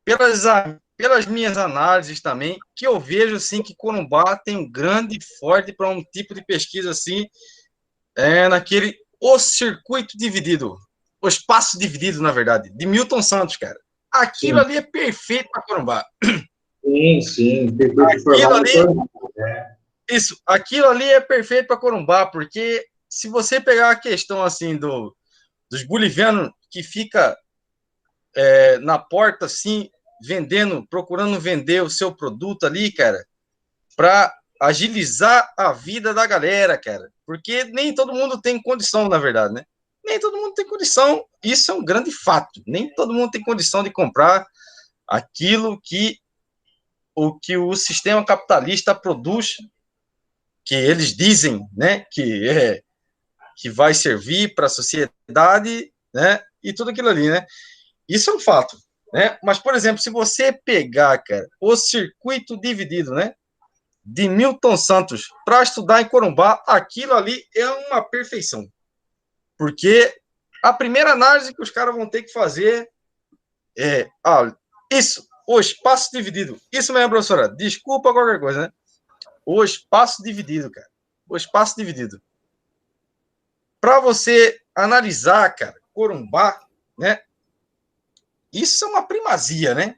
Pelas minhas análises também, que eu vejo, assim, que Corumbá tem um grande forte para um tipo de pesquisa, assim, o circuito dividido, o espaço dividido, na verdade, de Milton Santos, cara. Aquilo ali é perfeito para Corumbá. Sim. Aquilo ali é perfeito para Corumbá, porque se você pegar a questão, assim, dos bolivianos que fica na porta, assim, procurando vender o seu produto ali, cara, para agilizar a vida da galera, cara. Porque nem todo mundo tem condição, na verdade, né? Nem todo mundo tem condição, isso é um grande fato. Nem todo mundo tem condição de comprar aquilo que o sistema capitalista produz, que eles dizem, né, que vai servir para a sociedade, né, e tudo aquilo ali, né? Isso é um fato. Né? Mas, por exemplo, se você pegar, cara, o circuito dividido, né, de Milton Santos para estudar em Corumbá, aquilo ali é uma perfeição. Porque a primeira análise que os caras vão ter que fazer o espaço dividido. Isso mesmo, professora. Desculpa qualquer coisa, né? O espaço dividido, cara. O espaço dividido. Para você analisar, cara, Corumbá, né? Isso é uma primazia, né?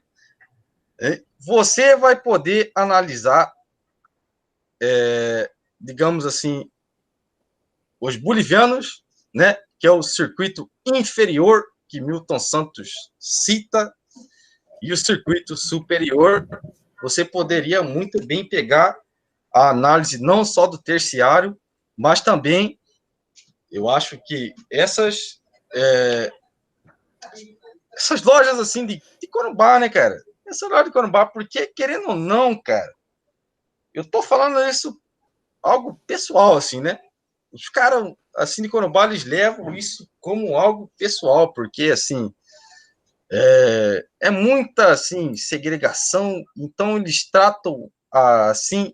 Você vai poder analisar, digamos assim, os bolivianos, né? Que é o circuito inferior que Milton Santos cita, e o circuito superior, você poderia muito bem pegar a análise não só do terciário, mas também, eu acho que essas lojas assim de Corumbá, né, cara? esse horário de Corumbá, porque, querendo ou não, cara, eu tô falando isso algo pessoal, assim, né? Os caras, assim, de Corumbá, eles levam isso como algo pessoal, porque, assim, é muita, assim, segregação, então eles tratam, assim,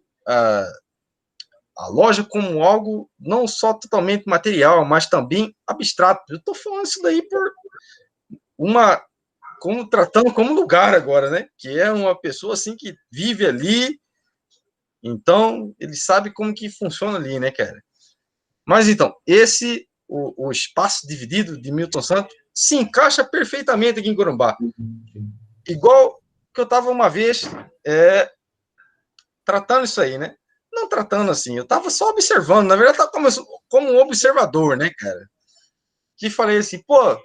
a loja como algo não só totalmente material, mas também abstrato. Eu tô falando isso daí por tratando como lugar agora, né? Que é uma pessoa, assim, que vive ali, então ele sabe como que funciona ali, né, cara? Mas então, o espaço dividido de Milton Santos se encaixa perfeitamente aqui em Corumbá. Igual que eu estava uma vez tratando isso aí, né? Não tratando assim, eu estava só observando, na verdade, estava como um observador, né, cara? Que falei assim, pô,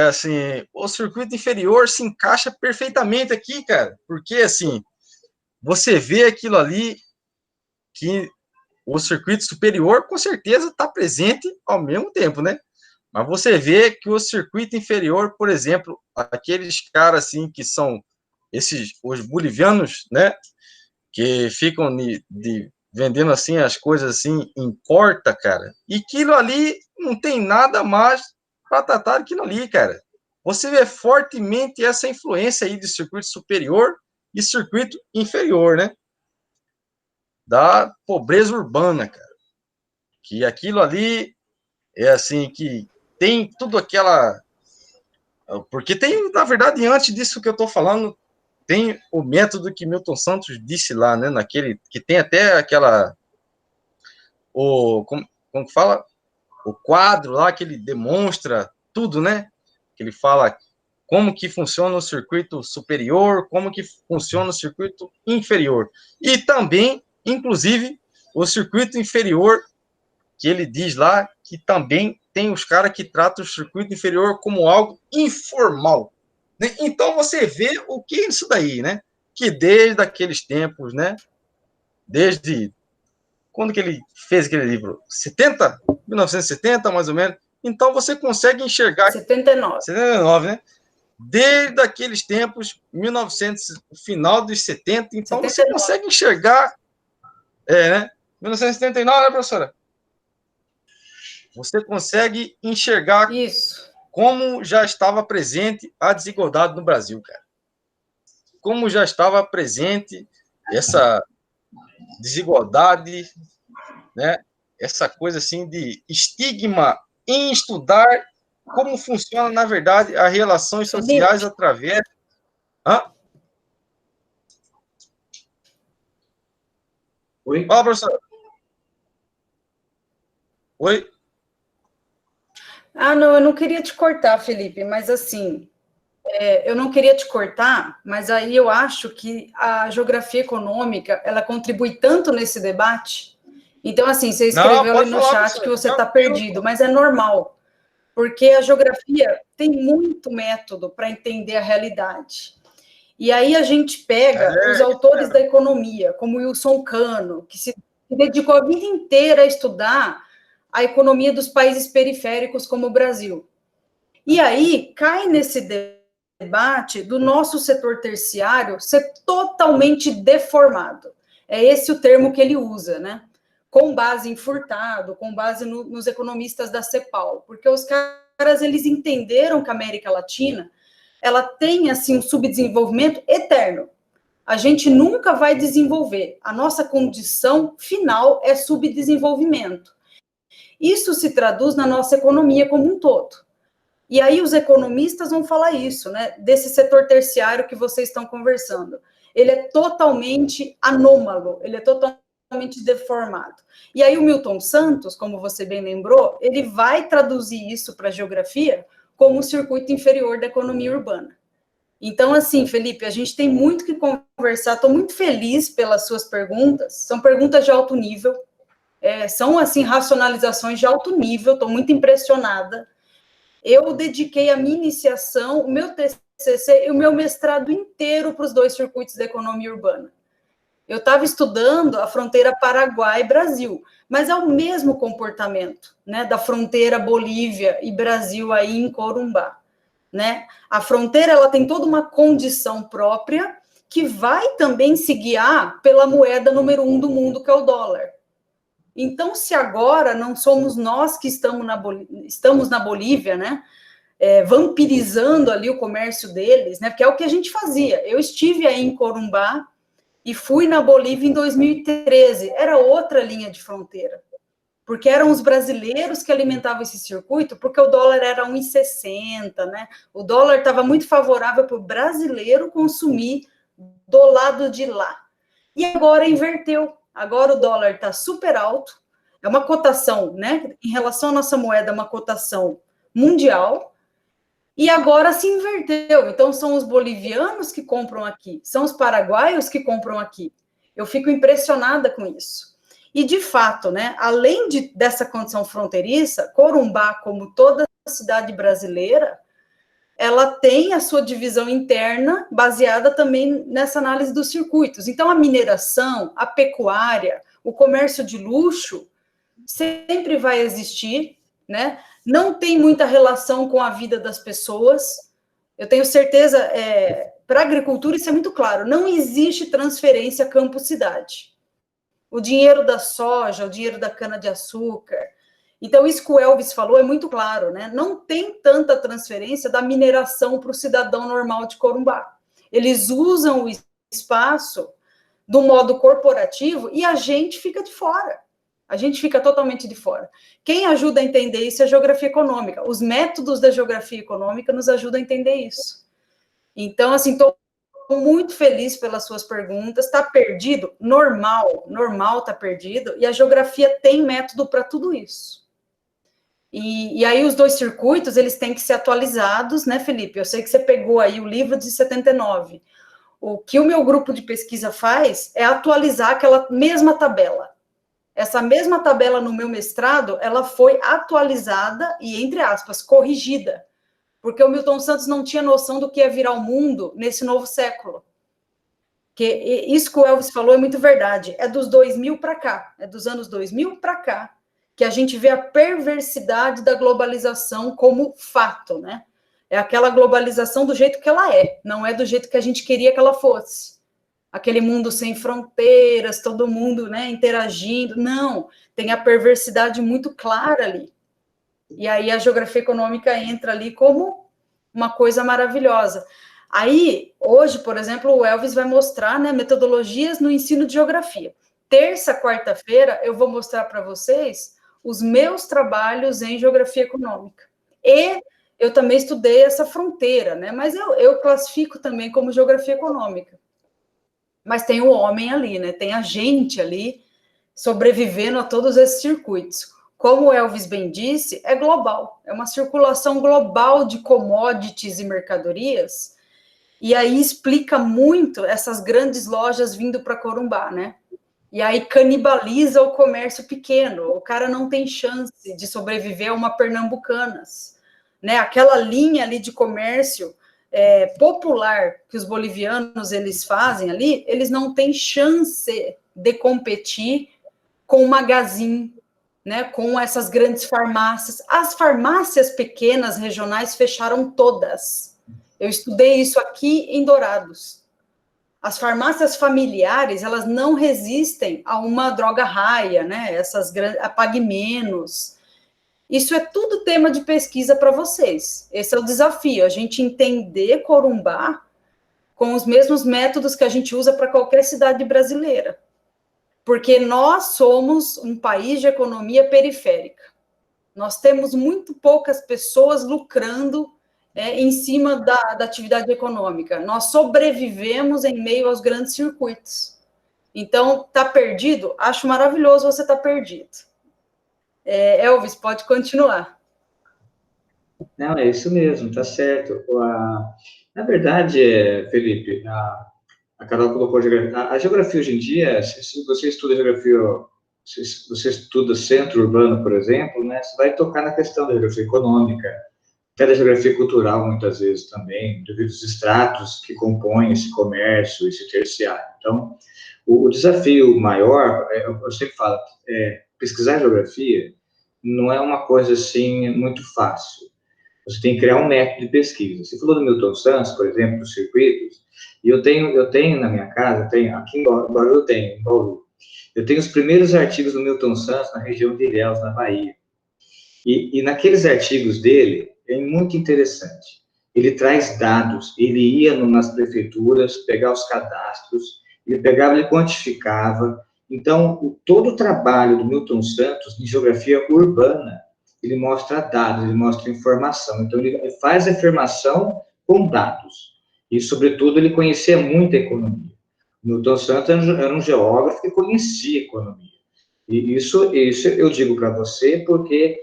assim, o circuito inferior se encaixa perfeitamente aqui, cara, porque assim, você vê aquilo ali que o circuito superior com certeza está presente ao mesmo tempo, né? Mas você vê que o circuito inferior, por exemplo, aqueles caras assim que são os bolivianos, né? Que ficam vendendo assim as coisas assim em porta, cara. E aquilo ali não tem nada mais para tratar daquilo ali, cara. Você vê fortemente essa influência aí de circuito superior e circuito inferior, né? Da pobreza urbana, cara. Que aquilo ali é assim, que tem tudo aquela... Porque tem, na verdade, antes disso que eu estou falando, tem o método que Milton Santos disse lá, né? Naquele, que tem até aquela... como que fala? O quadro lá que ele demonstra tudo, né? Que ele fala como que funciona o circuito superior, como que funciona o circuito inferior. E também, inclusive, o circuito inferior, que ele diz lá que também tem os caras que tratam o circuito inferior como algo informal. Né? Então, você vê o que é isso daí, né? Que desde aqueles tempos, né? Desde quando que ele fez aquele livro? 1970, mais ou menos. Então, você consegue enxergar... 79. 79, né? Desde aqueles tempos, 1900, final dos 70, então 79. Você consegue enxergar, né? 1979, né, professora? Você consegue enxergar isso, como já estava presente a desigualdade no Brasil, cara. Como já estava presente essa desigualdade, né? Essa coisa assim de estigma em estudar como funciona, na verdade, as relações sociais através... Hã? Oi? Fala, professor. Oi? Não, eu não queria te cortar, Felipe, mas assim, eu não queria te cortar, mas aí eu acho que a geografia econômica, ela contribui tanto nesse debate. Então, assim, você escreveu ali no chat que você está perdido, mas é normal, porque a geografia tem muito método para entender a realidade. E aí a gente pega os autores da economia, como Wilson Cano, que se dedicou a vida inteira a estudar a economia dos países periféricos como o Brasil. E aí cai nesse debate do nosso setor terciário ser totalmente deformado. É esse o termo que ele usa, né? Com base em Furtado, com base nos economistas da CEPAL, porque os caras, eles entenderam que a América Latina, ela tem, assim, um subdesenvolvimento eterno. A gente nunca vai desenvolver. A nossa condição final é subdesenvolvimento. Isso se traduz na nossa economia como um todo. E aí os economistas vão falar isso, né? Desse setor terciário que vocês estão conversando. Ele é totalmente anômalo, ele é totalmente deformado. E aí o Milton Santos, como você bem lembrou, ele vai traduzir isso para a geografia como o circuito inferior da economia urbana. Então, assim, Felipe, a gente tem muito que conversar. Estou muito feliz pelas suas perguntas. São perguntas de alto nível. São, assim, racionalizações de alto nível. Estou muito impressionada. Eu dediquei a minha iniciação, o meu TCC e o meu mestrado inteiro para os dois circuitos da economia urbana. Eu estava estudando a fronteira Paraguai-Brasil, mas é o mesmo comportamento, né, da fronteira Bolívia e Brasil aí em Corumbá. né? A fronteira, ela tem toda uma condição própria que vai também se guiar pela moeda número 1 do mundo, que é o dólar. Então, se agora não somos nós que estamos na Bolívia, né? Vampirizando ali o comércio deles, né? Porque é o que a gente fazia. Eu estive aí em Corumbá e fui na Bolívia em 2013. Era outra linha de fronteira. Porque eram os brasileiros que alimentavam esse circuito, porque o dólar era 1,60, né? O dólar estava muito favorável para o brasileiro consumir do lado de lá. E agora inverteu. Agora o dólar está super alto, é uma cotação, né? Em relação à nossa moeda, é uma cotação mundial, e agora se inverteu. Então, são os bolivianos que compram aqui, são os paraguaios que compram aqui. Eu fico impressionada com isso. E, de fato, né, além dessa condição fronteiriça, Corumbá, como toda cidade brasileira, ela tem a sua divisão interna baseada também nessa análise dos circuitos. Então, a mineração, a pecuária, o comércio de luxo sempre vai existir, né? Não tem muita relação com a vida das pessoas. Eu tenho certeza, para a agricultura isso é muito claro, não existe transferência campo-cidade. O dinheiro da soja, o dinheiro da cana-de-açúcar. Então, isso que o Elvis falou é muito claro, né? Não tem tanta transferência da mineração para o cidadão normal de Corumbá. Eles usam o espaço do modo corporativo e a gente fica de fora. A gente fica totalmente de fora. Quem ajuda a entender isso é a geografia econômica. Os métodos da geografia econômica nos ajudam a entender isso. Então, assim, estou muito feliz pelas suas perguntas. Está perdido? Normal está perdido. E a geografia tem método para tudo isso. E aí os dois circuitos, eles têm que ser atualizados, né, Felipe? Eu sei que você pegou aí o livro de 79. O que o meu grupo de pesquisa faz é atualizar aquela mesma tabela. Essa mesma tabela no meu mestrado, ela foi atualizada e, entre aspas, corrigida. Porque o Milton Santos não tinha noção do que ia virar o mundo nesse novo século. Que isso que o Elvis falou é muito verdade. É dos 2000 para cá, é dos anos 2000 para cá, que a gente vê a perversidade da globalização como fato, né? É aquela globalização do jeito que ela é, não é do jeito que a gente queria que ela fosse. Aquele mundo sem fronteiras, todo mundo, né, interagindo. Não, tem a perversidade muito clara ali. E aí a geografia econômica entra ali como uma coisa maravilhosa. Aí, hoje, por exemplo, o Elvis vai mostrar, né, metodologias no ensino de geografia. Terça, quarta-feira, eu vou mostrar para vocês os meus trabalhos em geografia econômica. E eu também estudei essa fronteira, né? Mas eu classifico também como geografia econômica. Mas tem o homem ali, né? Tem a gente ali sobrevivendo a todos esses circuitos. Como o Elvis bem disse, é global. É uma circulação global de commodities e mercadorias. E aí explica muito essas grandes lojas vindo para Corumbá, né? E aí canibaliza o comércio pequeno. O cara não tem chance de sobreviver a uma Pernambucanas, né? Aquela linha ali de comércio popular que os bolivianos eles fazem ali, eles não têm chance de competir com o Magazine, né? Com essas grandes farmácias. As farmácias pequenas regionais fecharam todas. Eu estudei isso aqui em Dourados. As farmácias familiares, elas não resistem a uma droga raia, né? Essas grandes, a Pague Menos. Isso é tudo tema de pesquisa para vocês. Esse é o desafio, a gente entender Corumbá com os mesmos métodos que a gente usa para qualquer cidade brasileira. Porque nós somos um país de economia periférica. Nós temos muito poucas pessoas lucrando em cima da atividade econômica. Nós sobrevivemos em meio aos grandes circuitos. Então, tá perdido? Acho maravilhoso você estar perdido. Elvis, pode continuar. Não, é isso mesmo, tá certo. Na verdade, Felipe, a Carol colocou a geografia hoje em dia, se você estuda geografia, se você estuda centro urbano, por exemplo, né, você vai tocar na questão da geografia econômica, até da geografia cultural, muitas vezes também, devido aos estratos que compõem esse comércio, esse terciário. Então, o desafio maior, eu sempre falo, pesquisar geografia não é uma coisa assim muito fácil. Você tem que criar um método de pesquisa. Você falou do Milton Santos, por exemplo, dos circuitos, e eu tenho na minha casa, aqui em Bauru eu tenho, em Bauru, eu tenho os primeiros artigos do Milton Santos na região de Ilhéus, na Bahia. E naqueles artigos dele, é muito interessante. Ele traz dados, ele ia nas prefeituras pegar os cadastros, ele pegava, ele quantificava. Então, todo o trabalho do Milton Santos em geografia urbana, ele mostra dados, ele mostra informação. Então, ele faz afirmação com dados. E, sobretudo, ele conhecia muito a economia. O Milton Santos era um geógrafo que conhecia a economia. E isso eu digo para você porque,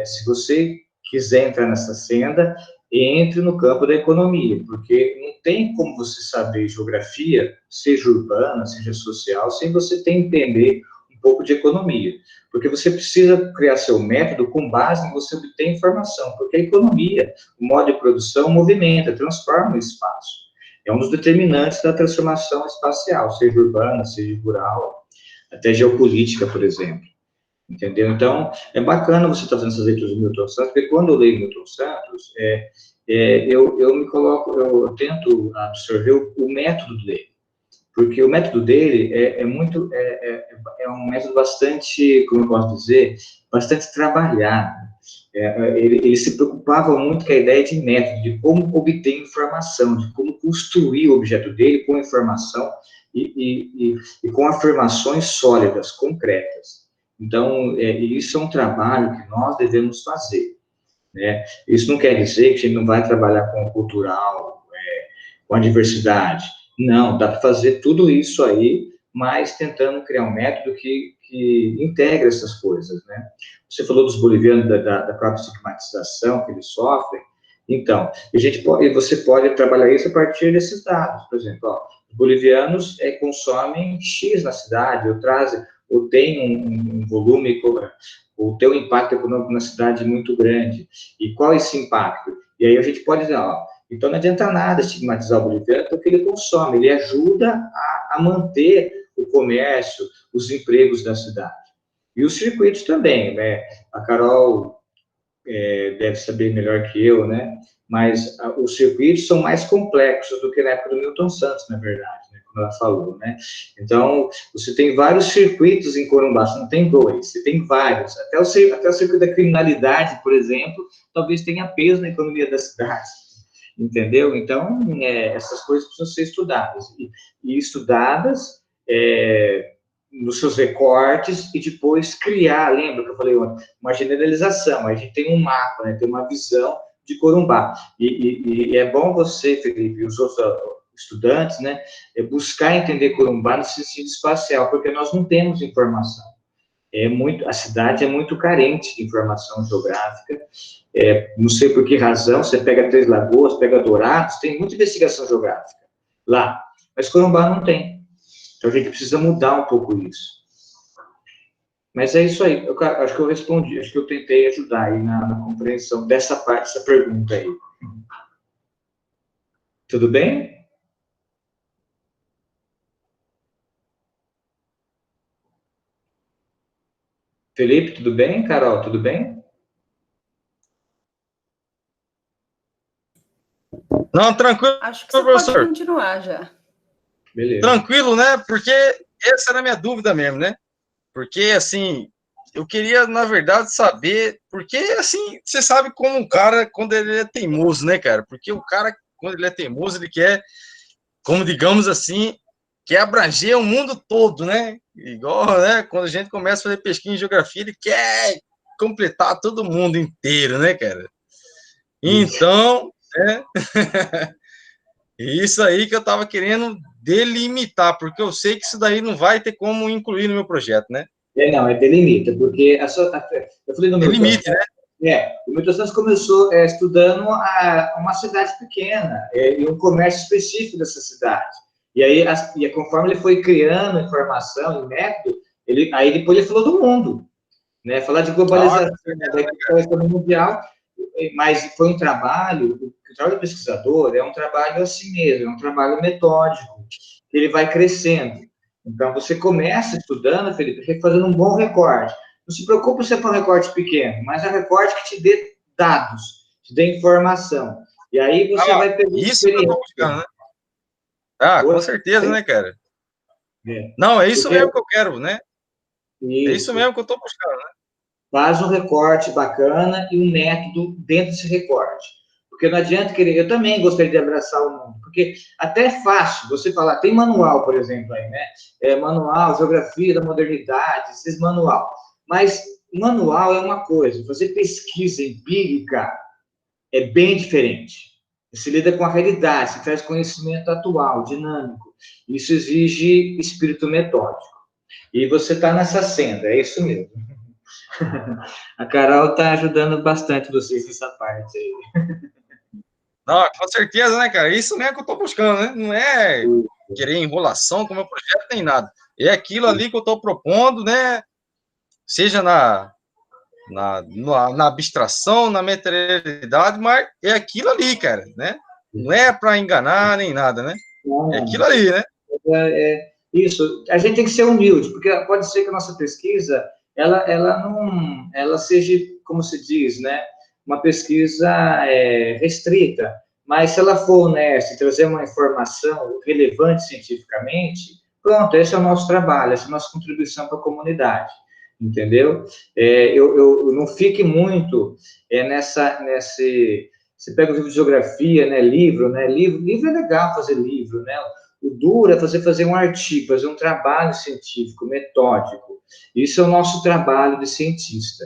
se você quiser entrar nessa senda, entre no campo da economia, porque não tem como você saber geografia, seja urbana, seja social, sem você entender um pouco de economia. Porque você precisa criar seu método com base em você obter informação, porque a economia, o modo de produção, movimenta, transforma o espaço. É um dos determinantes da transformação espacial, seja urbana, seja rural, até geopolítica, por exemplo. Entendeu? Então, é bacana você estar fazendo essas leituras do Milton Santos, porque quando eu leio Milton Santos, eu tento absorver o método dele, porque o método dele é um método bastante, como eu posso dizer, bastante trabalhado. Ele se preocupava muito com a ideia de método, de como obter informação, de como construir o objeto dele com informação e com afirmações sólidas, concretas. Então, isso é um trabalho que nós devemos fazer, né? Isso não quer dizer que a gente não vai trabalhar com o cultural, com a diversidade. Não, dá para fazer tudo isso aí, mas tentando criar um método que integre essas coisas, né? Você falou dos bolivianos, da própria estigmatização que eles sofrem. Então, você pode trabalhar isso a partir desses dados. Por exemplo, os bolivianos consomem X na cidade, ou tem um volume, ou tem um impacto econômico na cidade muito grande. E qual é esse impacto? E aí a gente pode dizer, então não adianta nada estigmatizar o boliviano, porque ele consome, ele ajuda a manter o comércio, os empregos da cidade. E os circuitos também, né? A Carol deve saber melhor que eu, né? Mas os circuitos são mais complexos do que na época do Milton Santos, na verdade, né? Como ela falou, né? Então, você tem vários circuitos em Corumbá, você não tem dois, você tem vários. Até o circuito da criminalidade, por exemplo, talvez tenha peso na economia da cidade, entendeu? Então, essas coisas precisam ser estudadas. E estudadas nos seus recortes e depois criar, lembra que eu falei ontem, uma generalização. A gente tem um mapa, né? Tem uma visão de Corumbá. E é bom você, Felipe, e os outros estudantes, né, buscar entender Corumbá no sentido espacial, porque nós não temos informação. A cidade é muito carente de informação geográfica. Não sei por que razão, você pega Três Lagoas, pega Dourados, tem muita investigação geográfica lá, mas Corumbá não tem. Então a gente precisa mudar um pouco isso. Mas é isso aí, acho que eu respondi, acho que eu tentei ajudar aí na compreensão dessa parte, dessa pergunta aí. Tudo bem? Felipe, tudo bem? Carol, tudo bem? Não, tranquilo, Acho que você professor. pode continuar já. Beleza. Tranquilo, né? Porque essa era a minha dúvida mesmo, né? Porque, assim, eu queria, na verdade, saber... Porque, assim, você sabe como um cara, quando ele é teimoso, né, cara? Porque o cara, quando ele é teimoso, ele quer, como digamos assim, quer abranger o mundo todo, né? Igual, né? Quando a gente começa a fazer pesquisa em geografia, ele quer completar todo mundo inteiro, né, cara? Então, isso aí que eu estava querendo delimitar, porque eu sei que isso daí não vai ter como incluir no meu projeto, né? Não, delimita, porque eu falei no meu limite, né? O Milton Santos começou estudando uma cidade pequena e um comércio específico dessa cidade. E aí, conforme ele foi criando informação e método, aí depois ele falou do mundo, né? Falar de globalização, da economia mundial, mas foi um trabalho, o trabalho do pesquisador é um trabalho assim mesmo, é um trabalho metódico, que ele vai crescendo. Então, você começa estudando, Felipe, fazendo um bom recorte. Não se preocupe se é para um recorte pequeno, mas é um recorte que te dê dados, te dê informação. E aí você vai pegar isso que eu tô buscando, né? Com certeza, né, cara? Não, é isso mesmo que eu quero, né? É isso mesmo que eu tô buscando, né? Faz um recorte bacana e um método dentro desse recorte. Porque não adianta querer... Eu também gostaria de abraçar o mundo, porque até é fácil você falar... Tem manual, por exemplo, aí, né? Manual, Geografia da Modernidade, esses manual. Mas manual é uma coisa, fazer pesquisa empírica é bem diferente. Você lida com a realidade, você traz conhecimento atual, dinâmico. Isso exige espírito metódico. E você está nessa senda, é isso mesmo. A Carol está ajudando bastante vocês nessa parte aí. Não, com certeza, né, cara? Isso mesmo que eu estou buscando, né? Não é querer enrolação com o meu projeto, nem nada. É aquilo ali que eu estou propondo, né? Seja na abstração, na materialidade, mas é aquilo ali, cara, né? Não é para enganar nem nada, né? É aquilo ali, né? Isso. A gente tem que ser humilde, porque pode ser que a nossa pesquisa ela seja, como se diz, né? Uma pesquisa restrita. Mas se ela for honesta e trazer uma informação relevante cientificamente, pronto, esse é o nosso trabalho, essa é a nossa contribuição para a comunidade, entendeu? Eu não fique muito nesse... Você pega o livro de geografia, né, livro é legal fazer livro, né? O duro é fazer um artigo, fazer um trabalho científico, metódico. Isso é o nosso trabalho de cientista.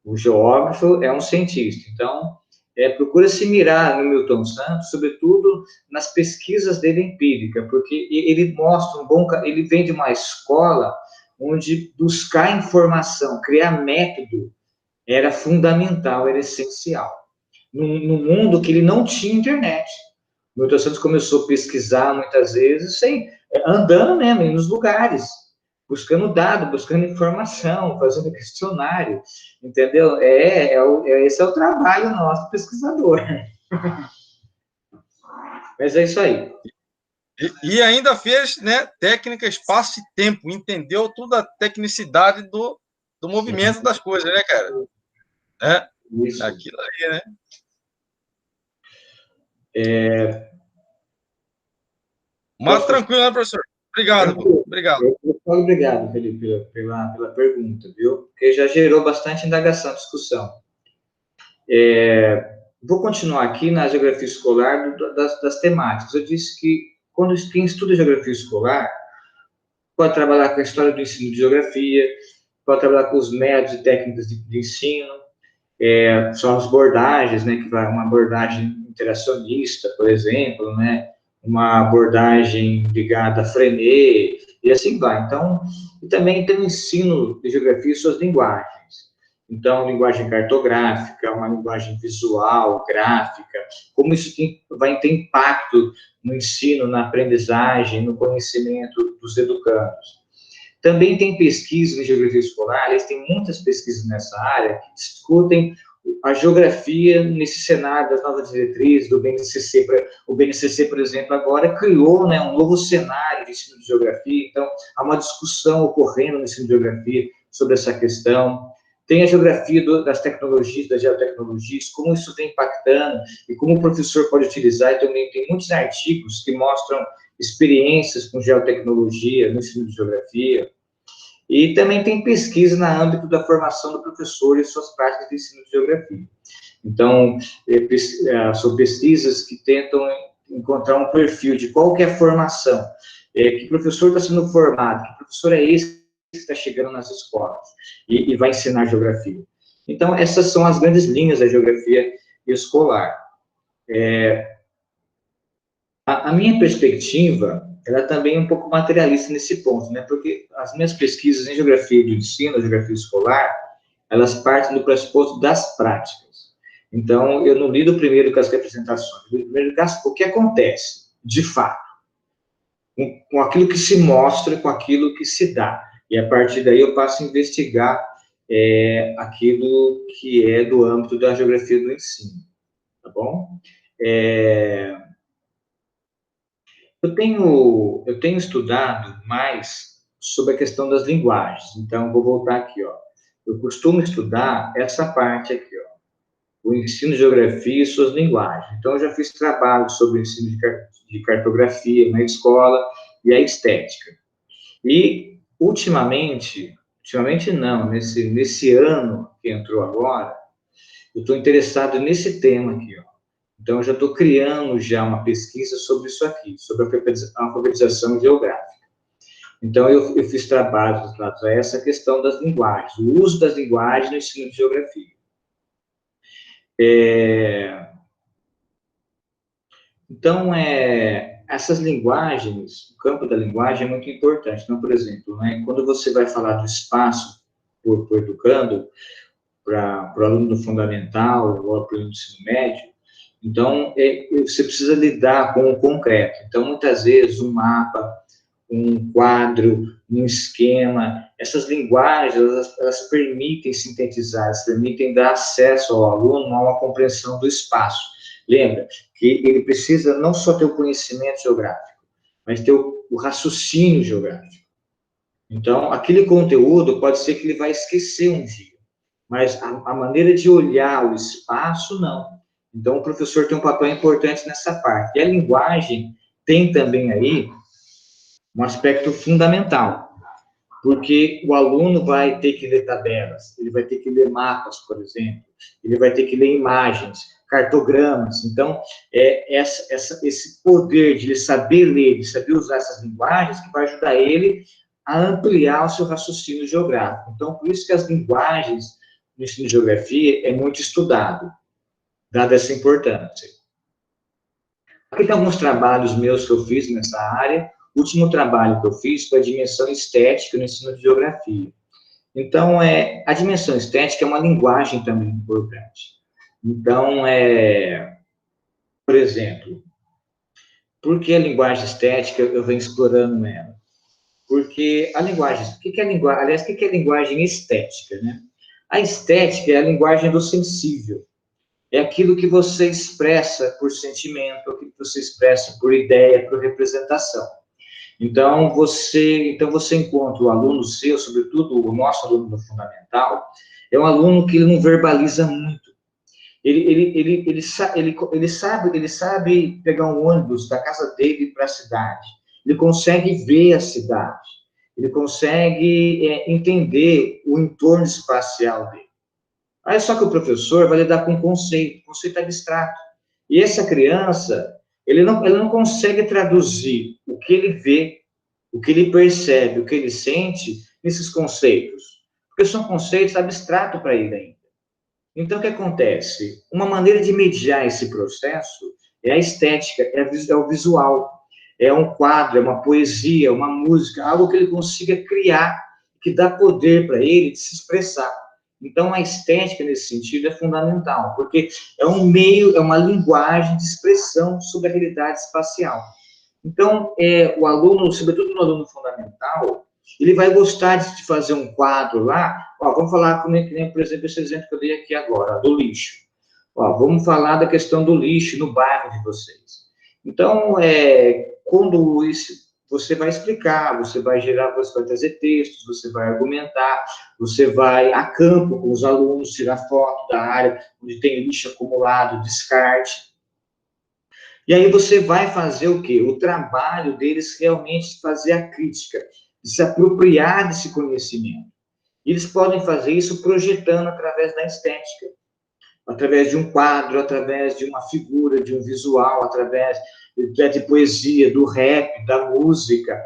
O geógrafo é um cientista, então procura se mirar no Milton Santos, sobretudo nas pesquisas dele empírica, porque ele mostra ele vem de uma escola onde buscar informação, criar método era fundamental, era essencial. Num mundo que ele não tinha internet. O Milton Santos começou a pesquisar muitas vezes, andando mesmo, nos lugares, buscando dado, buscando informação, fazendo questionário, entendeu? Esse é o trabalho nosso, pesquisador. Mas é isso aí. E ainda fez, né, técnica, espaço e tempo, entendeu toda a tecnicidade do movimento das coisas, né, cara? Isso. Aquilo ali, né? Mas tranquilo, né, professor? Obrigado, obrigado. Obrigado, Felipe, pela pergunta, viu? Porque já gerou bastante indagação, discussão. Vou continuar aqui na geografia escolar das temáticas. Eu disse que quando quem estuda geografia escolar pode trabalhar com a história do ensino de geografia, pode trabalhar com os métodos e técnicas de ensino, são as abordagens, né, que vai uma abordagem interacionista, por exemplo, né, uma abordagem ligada a Frenet, e assim vai. Então, e também tem o ensino de geografia e suas linguagens. Então, linguagem cartográfica, uma linguagem visual, gráfica, como isso vai ter impacto no ensino, na aprendizagem, no conhecimento dos educandos. Também tem pesquisa em geografia escolar, eles têm muitas pesquisas nessa área que discutem a geografia nesse cenário das novas diretrizes do BNCC. O BNCC, por exemplo, agora criou, né, um novo cenário de ensino de geografia, então há uma discussão ocorrendo no ensino de geografia sobre essa questão. Tem a geografia das tecnologias, das geotecnologias, como isso vem impactando e como o professor pode utilizar. E também tem muitos artigos que mostram experiências com geotecnologia no ensino de geografia. E também tem pesquisa no âmbito da formação do professor e suas práticas de ensino de geografia. Então, são pesquisas que tentam encontrar um perfil de qual que é a formação, que professor está sendo formado, que professor é esse que está chegando nas escolas e vai ensinar geografia. Então, essas são as grandes linhas da geografia escolar. A minha perspectiva, ela também é um pouco materialista nesse ponto, né? Porque as minhas pesquisas em geografia de ensino, geografia escolar, elas partem do pressuposto das práticas. Então, eu não lido primeiro com as representações, eu lido primeiro com o que acontece, de fato, com aquilo que se mostra, com aquilo que se dá. E a partir daí eu passo a investigar aquilo que é do âmbito da geografia do ensino, tá bom? Eu tenho estudado mais sobre a questão das linguagens, então vou voltar aqui, ó. Eu costumo estudar essa parte aqui, ó. o ensino de geografia e suas linguagens. Então, eu já fiz trabalho sobre o ensino de cartografia na escola e a estética. E, ultimamente não, nesse ano que entrou agora, eu estou interessado nesse tema aqui, ó. Então, eu já estou criando já uma pesquisa sobre isso aqui, sobre a alfabetização geográfica. Então, eu fiz trabalhos relacionados a essa questão das linguagens, o uso das linguagens no ensino de geografia. Então, essas linguagens, o campo da linguagem é muito importante. Então, por exemplo, né, quando você vai falar do espaço por educando, para o aluno do fundamental ou para o ensino médio, então, você precisa lidar com o concreto. Então, muitas vezes, um mapa, um quadro, um esquema, essas linguagens, elas permitem sintetizar, elas permitem dar acesso ao aluno a uma compreensão do espaço. Lembra que ele precisa não só ter o conhecimento geográfico, mas ter o raciocínio geográfico. Então, aquele conteúdo pode ser que ele vai esquecer um dia, mas a maneira de olhar o espaço, não. Então, o professor tem um papel importante nessa parte. E a linguagem tem também aí um aspecto fundamental, porque o aluno vai ter que ler tabelas, ele vai ter que ler mapas, por exemplo, ele vai ter que ler imagens, cartogramas. Então, esse poder de ele saber ler, de saber usar essas linguagens, que vai ajudar ele a ampliar o seu raciocínio geográfico. Então, por isso que as linguagens no ensino de geografia é muito estudado, dada essa importância. Aqui tem alguns trabalhos meus que eu fiz nessa área. O último trabalho que eu fiz foi a dimensão estética no ensino de geografia. Então, a dimensão estética é uma linguagem também importante. Então, por exemplo, por que a linguagem estética eu venho explorando ela? Porque a linguagem, o que é linguagem? Aliás, o que é linguagem estética, né? A estética é a linguagem do sensível. É aquilo que você expressa por sentimento, aquilo que você expressa por ideia, por representação. Então, você encontra o aluno seu, sobretudo o nosso aluno do fundamental, é um aluno que ele não verbaliza muito. Ele sabe pegar um ônibus da casa dele para a cidade. Ele consegue ver a cidade. Ele consegue entender o entorno espacial dele. Aí só que o professor vai lidar com conceito abstrato. E essa criança, ele não consegue traduzir o que ele vê, o que ele percebe, o que ele sente nesses conceitos. Porque são conceitos abstratos para ele ainda. Então, o que acontece? Uma maneira de mediar esse processo é a estética, é o visual. É um quadro, é uma poesia, uma música, algo que ele consiga criar, que dá poder para ele de se expressar. Então, a estética, nesse sentido, é fundamental, porque é um meio, é uma linguagem de expressão sobre a realidade espacial. Então, o aluno, sobretudo no aluno fundamental, ele vai gostar de fazer um quadro lá. Ó, vamos falar, por exemplo, esse exemplo que eu dei aqui agora, do lixo. Ó, vamos falar da questão do lixo no bairro de vocês. Então, quando isso, você vai explicar, você vai trazer textos, você vai argumentar, você vai a campo com os alunos, tirar foto da área onde tem lixo acumulado, descarte. E aí você vai fazer o quê? O trabalho deles realmente fazer a crítica, de se apropriar desse conhecimento. E eles podem fazer isso projetando através da estética, através de um quadro, através de uma figura, de um visual, através de poesia, do rap, da música.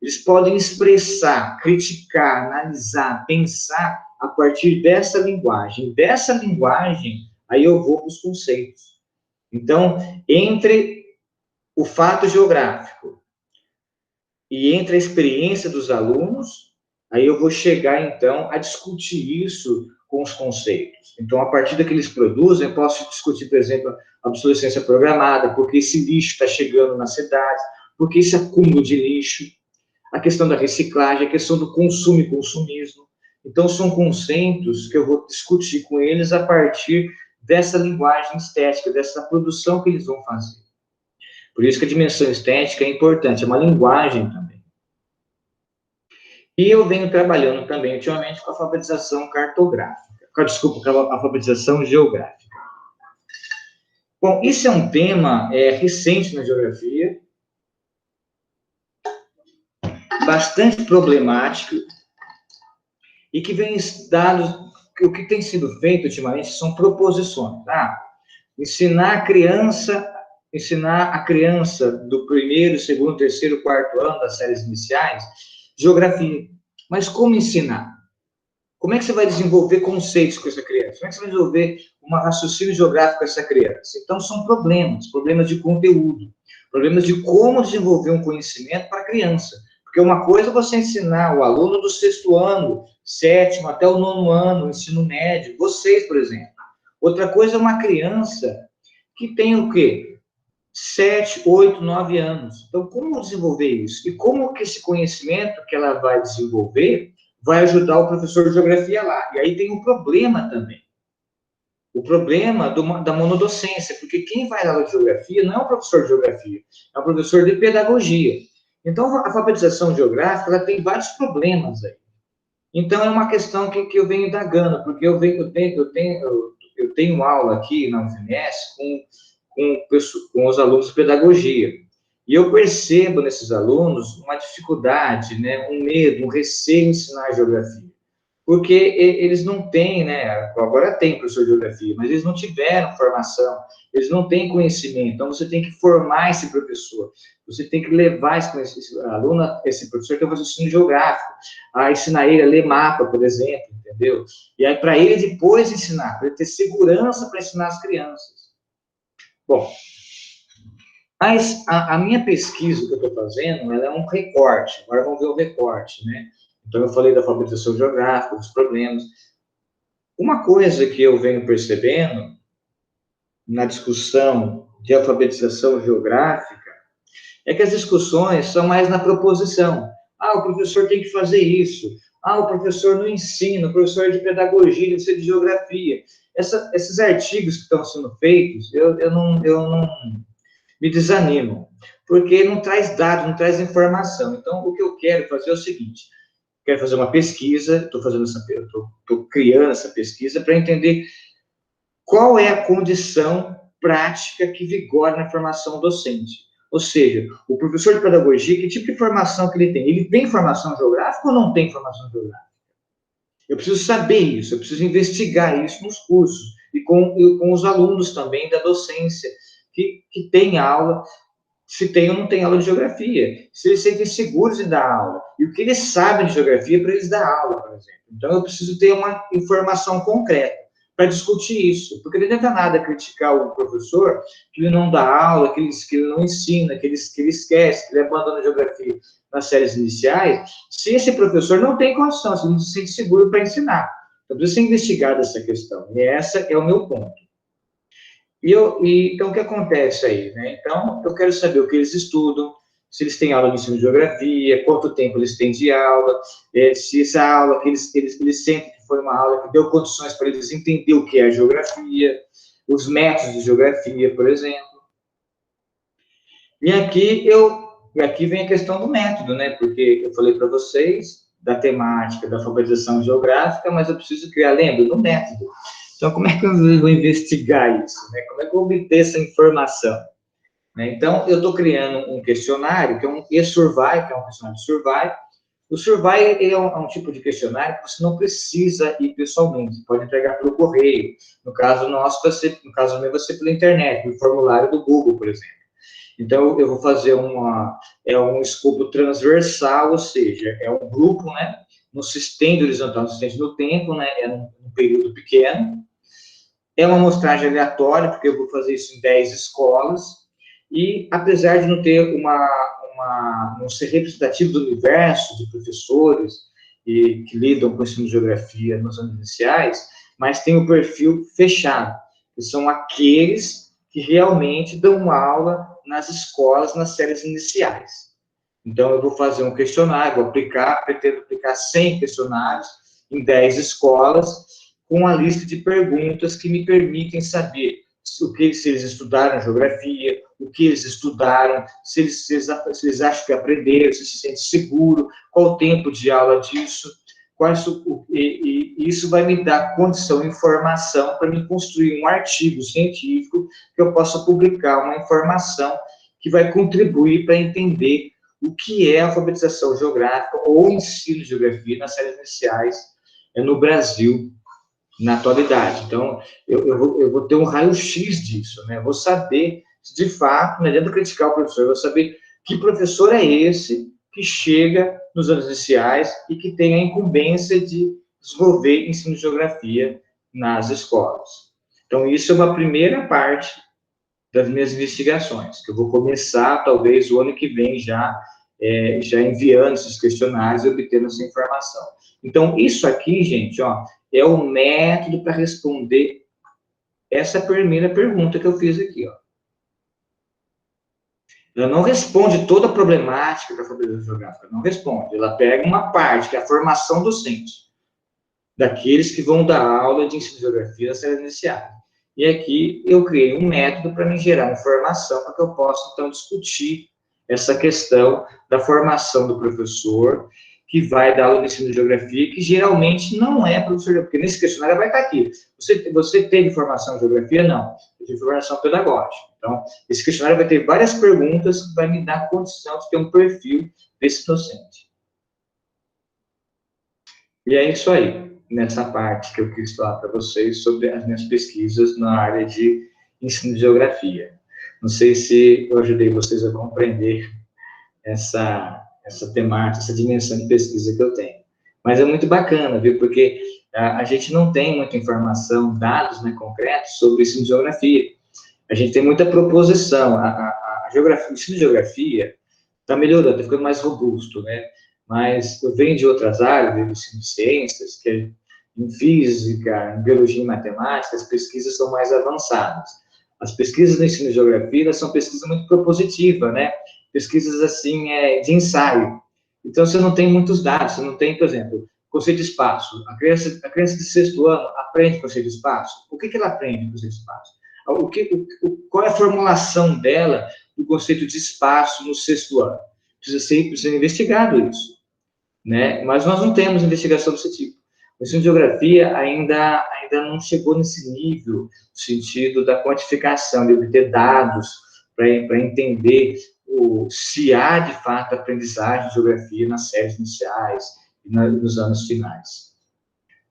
Eles podem expressar, criticar, analisar, pensar a partir dessa linguagem. Dessa linguagem, aí eu vou para os conceitos. Então, entre o fato geográfico e entre a experiência dos alunos, aí eu vou chegar, então, a discutir isso com os conceitos. Então, a partir daqueles que eles produzem, eu posso discutir, por exemplo, a obsolescência programada, porque esse lixo está chegando na cidade, porque esse acúmulo de lixo, a questão da reciclagem, a questão do consumo e consumismo. Então, são conceitos que eu vou discutir com eles a partir dessa linguagem estética, dessa produção que eles vão fazer. Por isso que a dimensão estética é importante, é uma linguagem também. E eu venho trabalhando também, ultimamente, com a alfabetização cartográfica. Desculpa, com a alfabetização geográfica. Bom, isso é um tema recente na geografia, bastante problemático, e que vem dados, o que tem sido feito ultimamente são proposições. Ensinar a criança do primeiro, segundo, terceiro, quarto ano das séries iniciais, geografia. Mas como ensinar? Como é que você vai desenvolver conceitos com essa criança? Como é que você vai desenvolver um raciocínio geográfico com essa criança? Então, são problemas de conteúdo, problemas de como desenvolver um conhecimento para a criança. Porque uma coisa é você ensinar o aluno do 6º ano, 7º, até o 9º ano, ensino médio, vocês, por exemplo. Outra coisa é uma criança que tem o quê? 7, 8, 9 anos. Então, como desenvolver isso? E como que esse conhecimento que ela vai desenvolver vai ajudar o professor de geografia lá? E aí tem um problema também. O problema da monodocência, porque quem vai na aula de geografia não é um professor de geografia, é um professor de pedagogia. Então, a alfabetização geográfica, ela tem vários problemas aí. Então, é uma questão que eu venho indagando, porque eu tenho aula aqui na UFMS com os alunos de pedagogia. E eu percebo nesses alunos uma dificuldade, né, um medo, um receio em ensinar geografia. Porque eles não têm, né, agora tem professor de geografia, mas eles não tiveram formação, eles não têm conhecimento. Então, você tem que formar esse professor, você tem que levar esse aluno, esse professor que é um raciocínio geográfico, a ensinar ele a ler mapa, por exemplo, entendeu? E aí, para ele depois ensinar, para ele ter segurança para ensinar as crianças. Bom, mas a minha pesquisa que eu estou fazendo, ela é um recorte. Agora vamos ver o recorte, né? Então, eu falei da alfabetização geográfica, dos problemas. Uma coisa que eu venho percebendo na discussão de alfabetização geográfica é que as discussões são mais na proposição. O professor tem que fazer isso. O professor não ensina, o professor é de pedagogia, de geografia. Esses artigos que estão sendo feitos, eu não me desanimo, porque não traz dados, não traz informação. Então, o que eu quero fazer é o seguinte: quero fazer uma pesquisa, estou criando essa pesquisa para entender qual é a condição prática que vigora na formação docente. Ou seja, o professor de pedagogia, que tipo de formação que ele tem? Ele tem formação geográfica ou não tem formação geográfica? Eu preciso saber isso, eu preciso investigar isso nos cursos e com os alunos também da docência, que tem aula, se tem ou não tem aula de geografia, se eles sentem seguros em dar aula, e o que eles sabem de geografia para eles dar aula, por exemplo. Então, eu preciso ter uma informação concreta para discutir isso, porque não adianta nada criticar o professor que ele não dá aula, que ele não ensina, que ele esquece, que ele abandona a geografia nas séries iniciais, se esse professor não tem condição, se não se sente seguro para ensinar. Então, precisa ser investigada essa questão, e essa é o meu ponto. Então, o que acontece aí, né? Então, eu quero saber o que eles estudam, se eles têm aula de ensino de geografia, quanto tempo eles têm de aula, se essa aula que eles sentem que foi uma aula que deu condições para eles entender o que é a geografia, os métodos de geografia, por exemplo. E aqui vem a questão do método, né? Porque eu falei para vocês da temática da alfabetização geográfica, mas eu preciso criar, lembra, do método. Então, como é que eu vou investigar isso? Né? Como é que eu vou obter essa informação? Né? Então, eu estou criando um questionário, que é um e-survey, que é um questionário de survey. O survey é um tipo de questionário que você não precisa ir pessoalmente, você pode entregar pelo correio. No caso nosso, no caso meu, vai ser pela internet, no formulário do Google, por exemplo. Então, eu vou fazer um escopo transversal, ou seja, é um grupo, né? Não se estende horizontal, não se estende no tempo, né? É um período pequeno. É uma amostragem aleatória, porque eu vou fazer isso em 10 escolas, e apesar de não ter não ser representativo do universo de professores que lidam com o ensino de geografia nos anos iniciais, mas tem um perfil fechado, que são aqueles que realmente dão aula nas escolas, nas séries iniciais. Então, eu vou fazer um questionário, pretendo aplicar 100 questionários em 10 escolas, com a lista de perguntas que me permitem saber se eles estudaram geografia, o que eles estudaram, se eles acham que aprenderam, se sentem seguros, qual o tempo de aula disso, isso vai me dar condição, informação para me construir um artigo científico que eu possa publicar uma informação que vai contribuir para entender o que é a alfabetização geográfica ou ensino de geografia nas séries iniciais no Brasil, na atualidade. Então, eu vou ter um raio-x disso, né? Eu vou saber, de fato, não adianta criticar o professor, eu vou saber que professor é esse que chega nos anos iniciais e que tem a incumbência de desenvolver ensino de geografia nas escolas. Então, isso é uma primeira parte das minhas investigações, que eu vou começar, talvez, o ano que vem já enviando esses questionários e obtendo essa informação. Então, isso aqui, gente, ó, é o método para responder essa primeira pergunta que eu fiz aqui, ó. Ela não responde toda a problemática da alfabetização geográfica, não responde. Ela pega uma parte, que é a formação docente, daqueles que vão dar aula de ensino de geografia nas séries iniciais. E aqui eu criei um método para me gerar informação para que eu possa, então, discutir essa questão da formação do professor que vai dar aula de ensino de geografia, que geralmente não é professor, porque nesse questionário vai estar aqui. Você teve formação em geografia? Não. Eu tive formação pedagógica. Então, esse questionário vai ter várias perguntas que vai me dar condição de ter um perfil desse docente. E é isso aí, nessa parte que eu quis falar para vocês sobre as minhas pesquisas na área de ensino de geografia. Não sei se eu ajudei vocês a compreender essa temática, essa dimensão de pesquisa que eu tenho. Mas é muito bacana, viu? Porque a gente não tem muita informação, dados, né, concretos sobre o ensino de geografia. A gente tem muita proposição. O ensino de geografia está melhorando, está ficando mais robusto, né? Mas eu venho de outras áreas, do ensino de ciências, que é em física, em biologia e matemática, as pesquisas são mais avançadas. As pesquisas no ensino de geografia são pesquisas muito propositivas, né? Pesquisas, assim, de ensaio. Então, você não tem muitos dados, você não tem, por exemplo, conceito de espaço. A criança de 6º ano aprende conceito de espaço. O que ela aprende no conceito de espaço? Qual é a formulação dela do conceito de espaço no 6º ano? Precisa ser investigado isso, né? Mas nós não temos investigação desse tipo. O ensino de geografia ainda não chegou nesse nível, no sentido da quantificação, de obter dados para entender se há, de fato, aprendizagem de geografia nas séries iniciais e nos anos finais.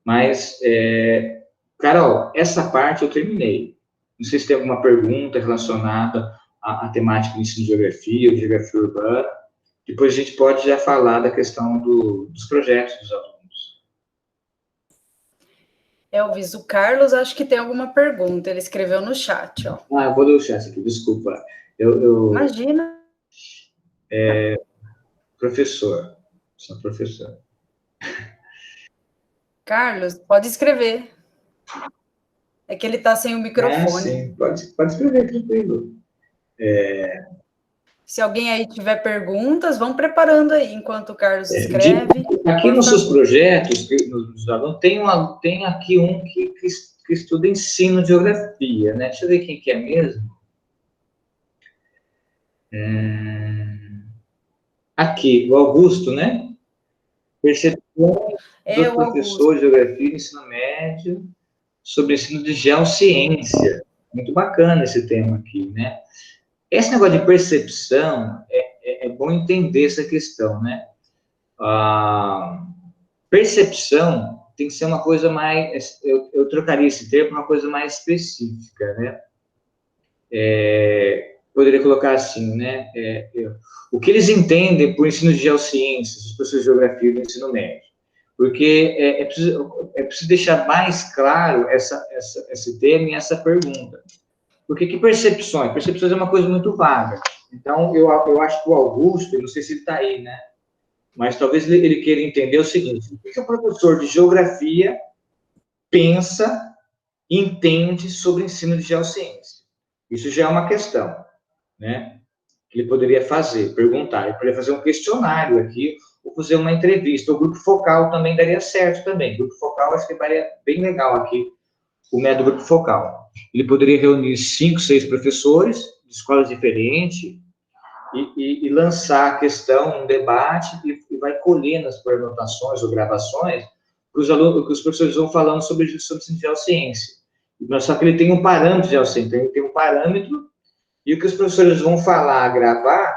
Mas, Carol, essa parte eu terminei. Não sei se tem alguma pergunta relacionada à temática do ensino de geografia ou de geografia urbana. Depois a gente pode já falar da questão dos projetos dos alunos. Elvis, o Carlos acho que tem alguma pergunta. Ele escreveu no chat, ó. Eu vou ler o chat aqui, desculpa. Imagina. Professor. Sou professor. Carlos, pode escrever. É que ele está sem o microfone. Sim, pode escrever, tranquilo. Se alguém aí tiver perguntas, vão preparando aí, enquanto o Carlos escreve. Aqui nos seus projetos, tem aqui um que estuda ensino de geografia, né? Deixa eu ver quem que é mesmo. Aqui, o Augusto, né? Percepção do professor de geografia no ensino médio sobre ensino de geociência. Muito bacana esse tema aqui, né? Esse negócio de percepção, é bom entender essa questão, né? Percepção tem que ser uma coisa mais... Eu trocaria esse termo por uma coisa mais específica, né? Poderia colocar assim, né? O que eles entendem por ensino de geociências, os professores de geografia do ensino médio. Porque é preciso deixar mais claro esse tema e essa pergunta. Porque que percepções? Percepções é uma coisa muito vaga. Então, eu acho que o Augusto, eu não sei se ele está aí, né? Mas talvez ele queira entender o seguinte: o que o professor de geografia pensa, entende sobre o ensino de geociência? Isso já é uma questão, né? Que ele poderia fazer, perguntar. Ele poderia fazer um questionário aqui, ou fazer uma entrevista. O grupo focal também daria certo também. O grupo focal, acho que daria bem legal aqui, o método grupo focal. Ele poderia reunir 5, 6 professores de escolas diferentes e lançar a questão, um debate, e vai colhendo por anotações ou gravações que os professores vão falando sobre geociência. Mas só que ele tem um parâmetro de geociência, então ele tem um parâmetro, e o que os professores vão falar, gravar,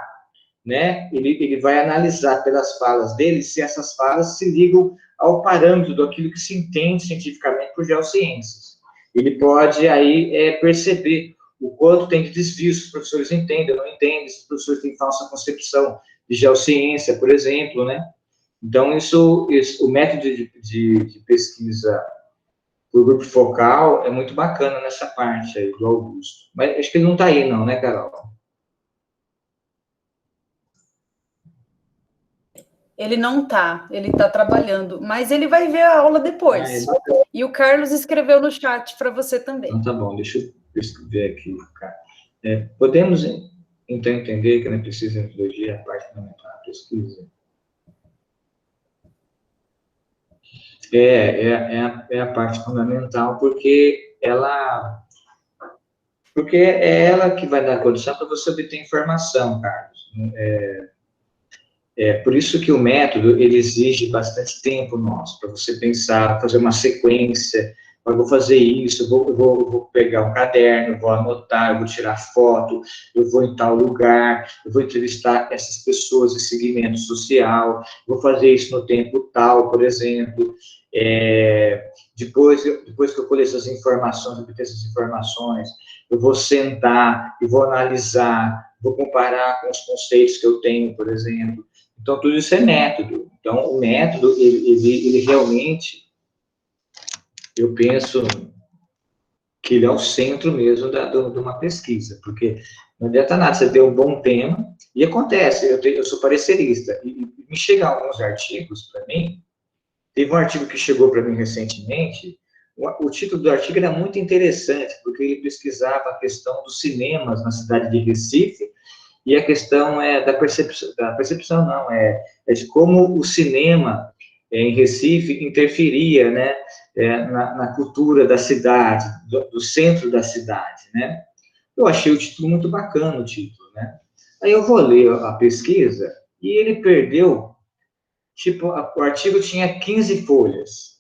né, ele vai analisar pelas falas dele se essas falas se ligam ao parâmetro daquilo que se entende cientificamente por geociências. Ele pode aí perceber o quanto tem de desvio, se os professores entendem ou não entendem, se os professores têm falsa concepção de geociência, por exemplo, né? Então, o método de pesquisa do grupo focal é muito bacana nessa parte aí do Augusto. Mas acho que ele não está aí, não, né, Carol? Ele não está, ele está trabalhando, mas ele vai ver a aula depois. E o Carlos escreveu no chat para você também. Então, tá bom, deixa eu escrever aqui, cara. Podemos, então, entender que não precisa de metodologia, a parte fundamental da pesquisa. É a parte fundamental, porque é ela que vai dar condição para você obter informação, Carlos. Por isso que o método, ele exige bastante tempo nosso, para você pensar, fazer uma sequência, eu vou fazer isso, eu vou pegar um caderno, vou anotar, eu vou tirar foto, eu vou em tal lugar, eu vou entrevistar essas pessoas de segmento social, vou fazer isso no tempo tal, por exemplo. Depois que eu colher essas informações, obter essas informações, eu vou sentar e vou analisar, vou comparar com os conceitos que eu tenho, por exemplo. Então, tudo isso é método. Então, o método, ele realmente, eu penso que ele é o centro mesmo de uma pesquisa, porque não adianta nada você ter um bom tema, e acontece, eu sou parecerista, e me chegam alguns artigos para mim, teve um artigo que chegou para mim recentemente, o título do artigo era muito interessante, porque ele pesquisava a questão dos cinemas na cidade de Recife, e a questão da percepção não, de como o cinema em Recife interferia, né, na cultura da cidade, do centro da cidade, né. Eu achei o título muito bacana, o título, né. Aí eu vou ler a pesquisa, e ele perdeu, o artigo tinha 15 folhas,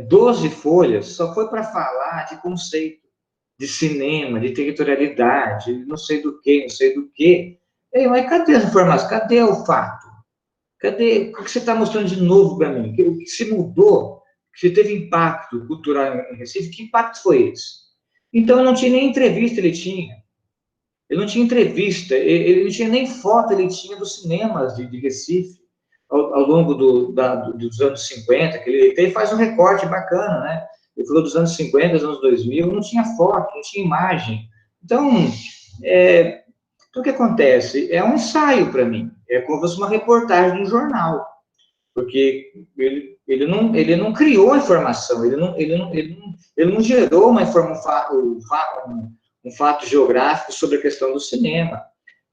12 folhas só foi para falar de conceito, de cinema, de territorialidade, não sei do que. Mas cadê as informações? Cadê o fato? Cadê? O que você está mostrando de novo para mim? O que se mudou? Que teve impacto cultural em Recife? Que impacto foi esse? Então, eu não tinha nem entrevista, ele tinha. Ele não tinha entrevista, ele não tinha nem foto, ele tinha dos cinemas de Recife, ao longo dos anos 50, que ele faz um recorte bacana, né? Ele falou dos anos 50, dos anos 2000, não tinha foto, não tinha imagem. Então, o que acontece? É um ensaio para mim, é como se fosse uma reportagem de um jornal, porque ele não criou a informação, ele não gerou um fato geográfico sobre a questão do cinema.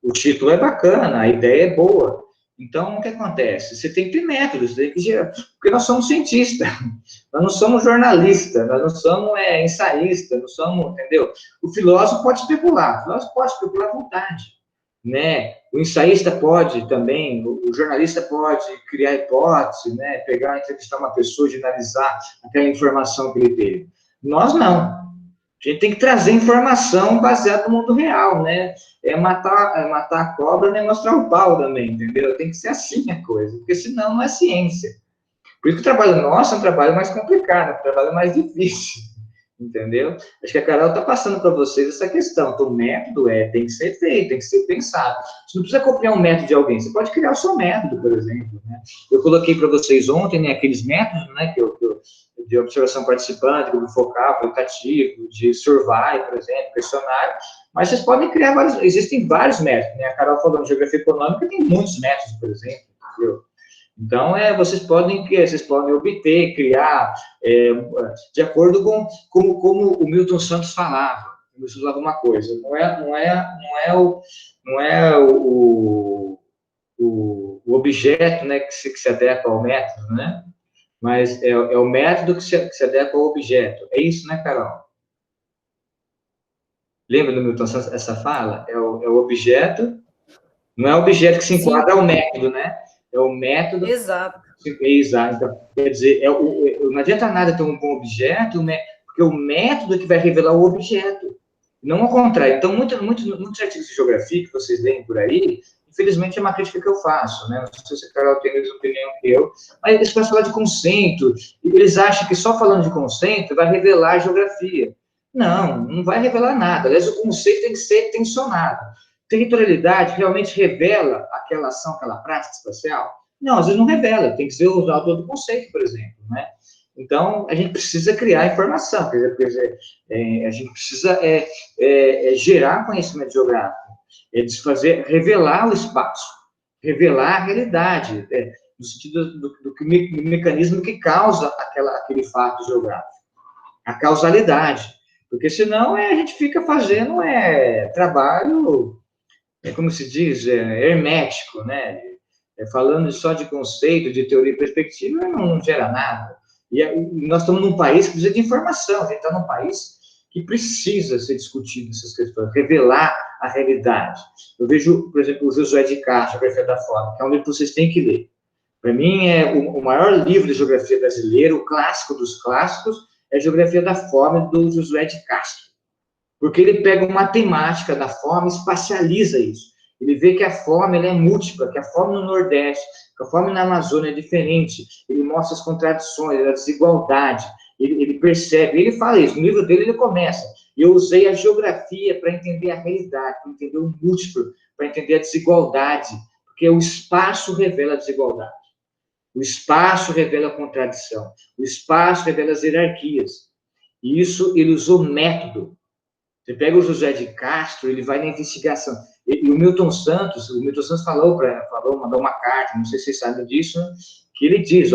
O título é bacana, a ideia é boa. Então, o que acontece? Você tem que ter métodos, porque nós somos cientistas, nós não somos jornalistas, nós não somos ensaístas, não somos, entendeu? O filósofo pode especular à vontade, né? O ensaísta pode também, o jornalista pode criar hipótese, né? Pegar, entrevistar uma pessoa, analisar aquela informação que ele teve. Nós não. A gente tem que trazer informação baseada no mundo real, né? Matar a cobra, nem mostrar o pau também, entendeu? Tem que ser assim a coisa, porque senão não é ciência. Por isso que o trabalho nosso é um trabalho mais complicado, um trabalho mais difícil, entendeu? Acho que a Carol está passando para vocês essa questão. Então, o método tem que ser feito, tem que ser pensado. Você não precisa copiar um método de alguém, você pode criar o seu método, por exemplo, né? Eu coloquei para vocês ontem, né, aqueles métodos, né, de observação participante, grupo focal, qualitativo, de survey, por exemplo, questionário, mas vocês podem criar existem vários métodos, né? A Carol falou de geografia econômica, tem muitos métodos, por exemplo, entendeu? Então, vocês podem obter, criar, de acordo com como o Milton Santos falava. O Milton falava uma coisa, não é o objeto, né, que se adequa ao método, né? Mas é o método que se adequa ao objeto. É isso, né, Carol? Lembra do Milton Santos, essa fala? É o objeto, não é o objeto que se enquadra ao método, né? É o método... Exato. Exato. Então, quer dizer, não adianta nada ter um bom objeto, porque o método é que vai revelar o objeto, não ao contrário. Então, muitos artigos de geografia que vocês leem por aí, infelizmente, é uma crítica que eu faço, né? Não sei se a Carol tem a mesma opinião que eu, mas eles começam a falar de conceito, e eles acham que só falando de conceito vai revelar a geografia. Não vai revelar nada. Aliás, o conceito tem que ser tensionado. Territorialidade realmente revela aquela ação, aquela prática espacial? Não, às vezes não revela, tem que ser o autor do conceito, por exemplo, né? Então, a gente precisa criar informação, quer dizer, a gente precisa gerar conhecimento geográfico, revelar o espaço, revelar a realidade, no sentido do mecanismo que causa aquele fato geográfico, a causalidade, porque senão a gente fica fazendo trabalho, como se diz, hermético, né? Falando só de conceito, de teoria e perspectiva, não gera nada. E nós estamos num país que precisa de informação, a gente está num país que precisa ser discutido essas questões, revelar a realidade. Eu vejo, por exemplo, o Josué de Castro, a Geografia da Fome, que é um livro que vocês têm que ler. Para mim, é o maior livro de geografia brasileira, o clássico dos clássicos, é a Geografia da Fome, do Josué de Castro. Porque ele pega uma temática da fome e espacializa isso. Ele vê que a fome ela é múltipla, que a fome no Nordeste, que a fome na Amazônia é diferente. Ele mostra as contradições, a desigualdade. Ele percebe, ele fala isso. No livro dele ele começa. Eu usei a geografia para entender a realidade, para entender o múltiplo, para entender a desigualdade, porque o espaço revela a desigualdade. O espaço revela a contradição. O espaço revela as hierarquias. E isso ele usou método. Você pega o José de Castro, ele vai na investigação. E o Milton Santos mandou uma carta, não sei se vocês sabem disso, que ele diz,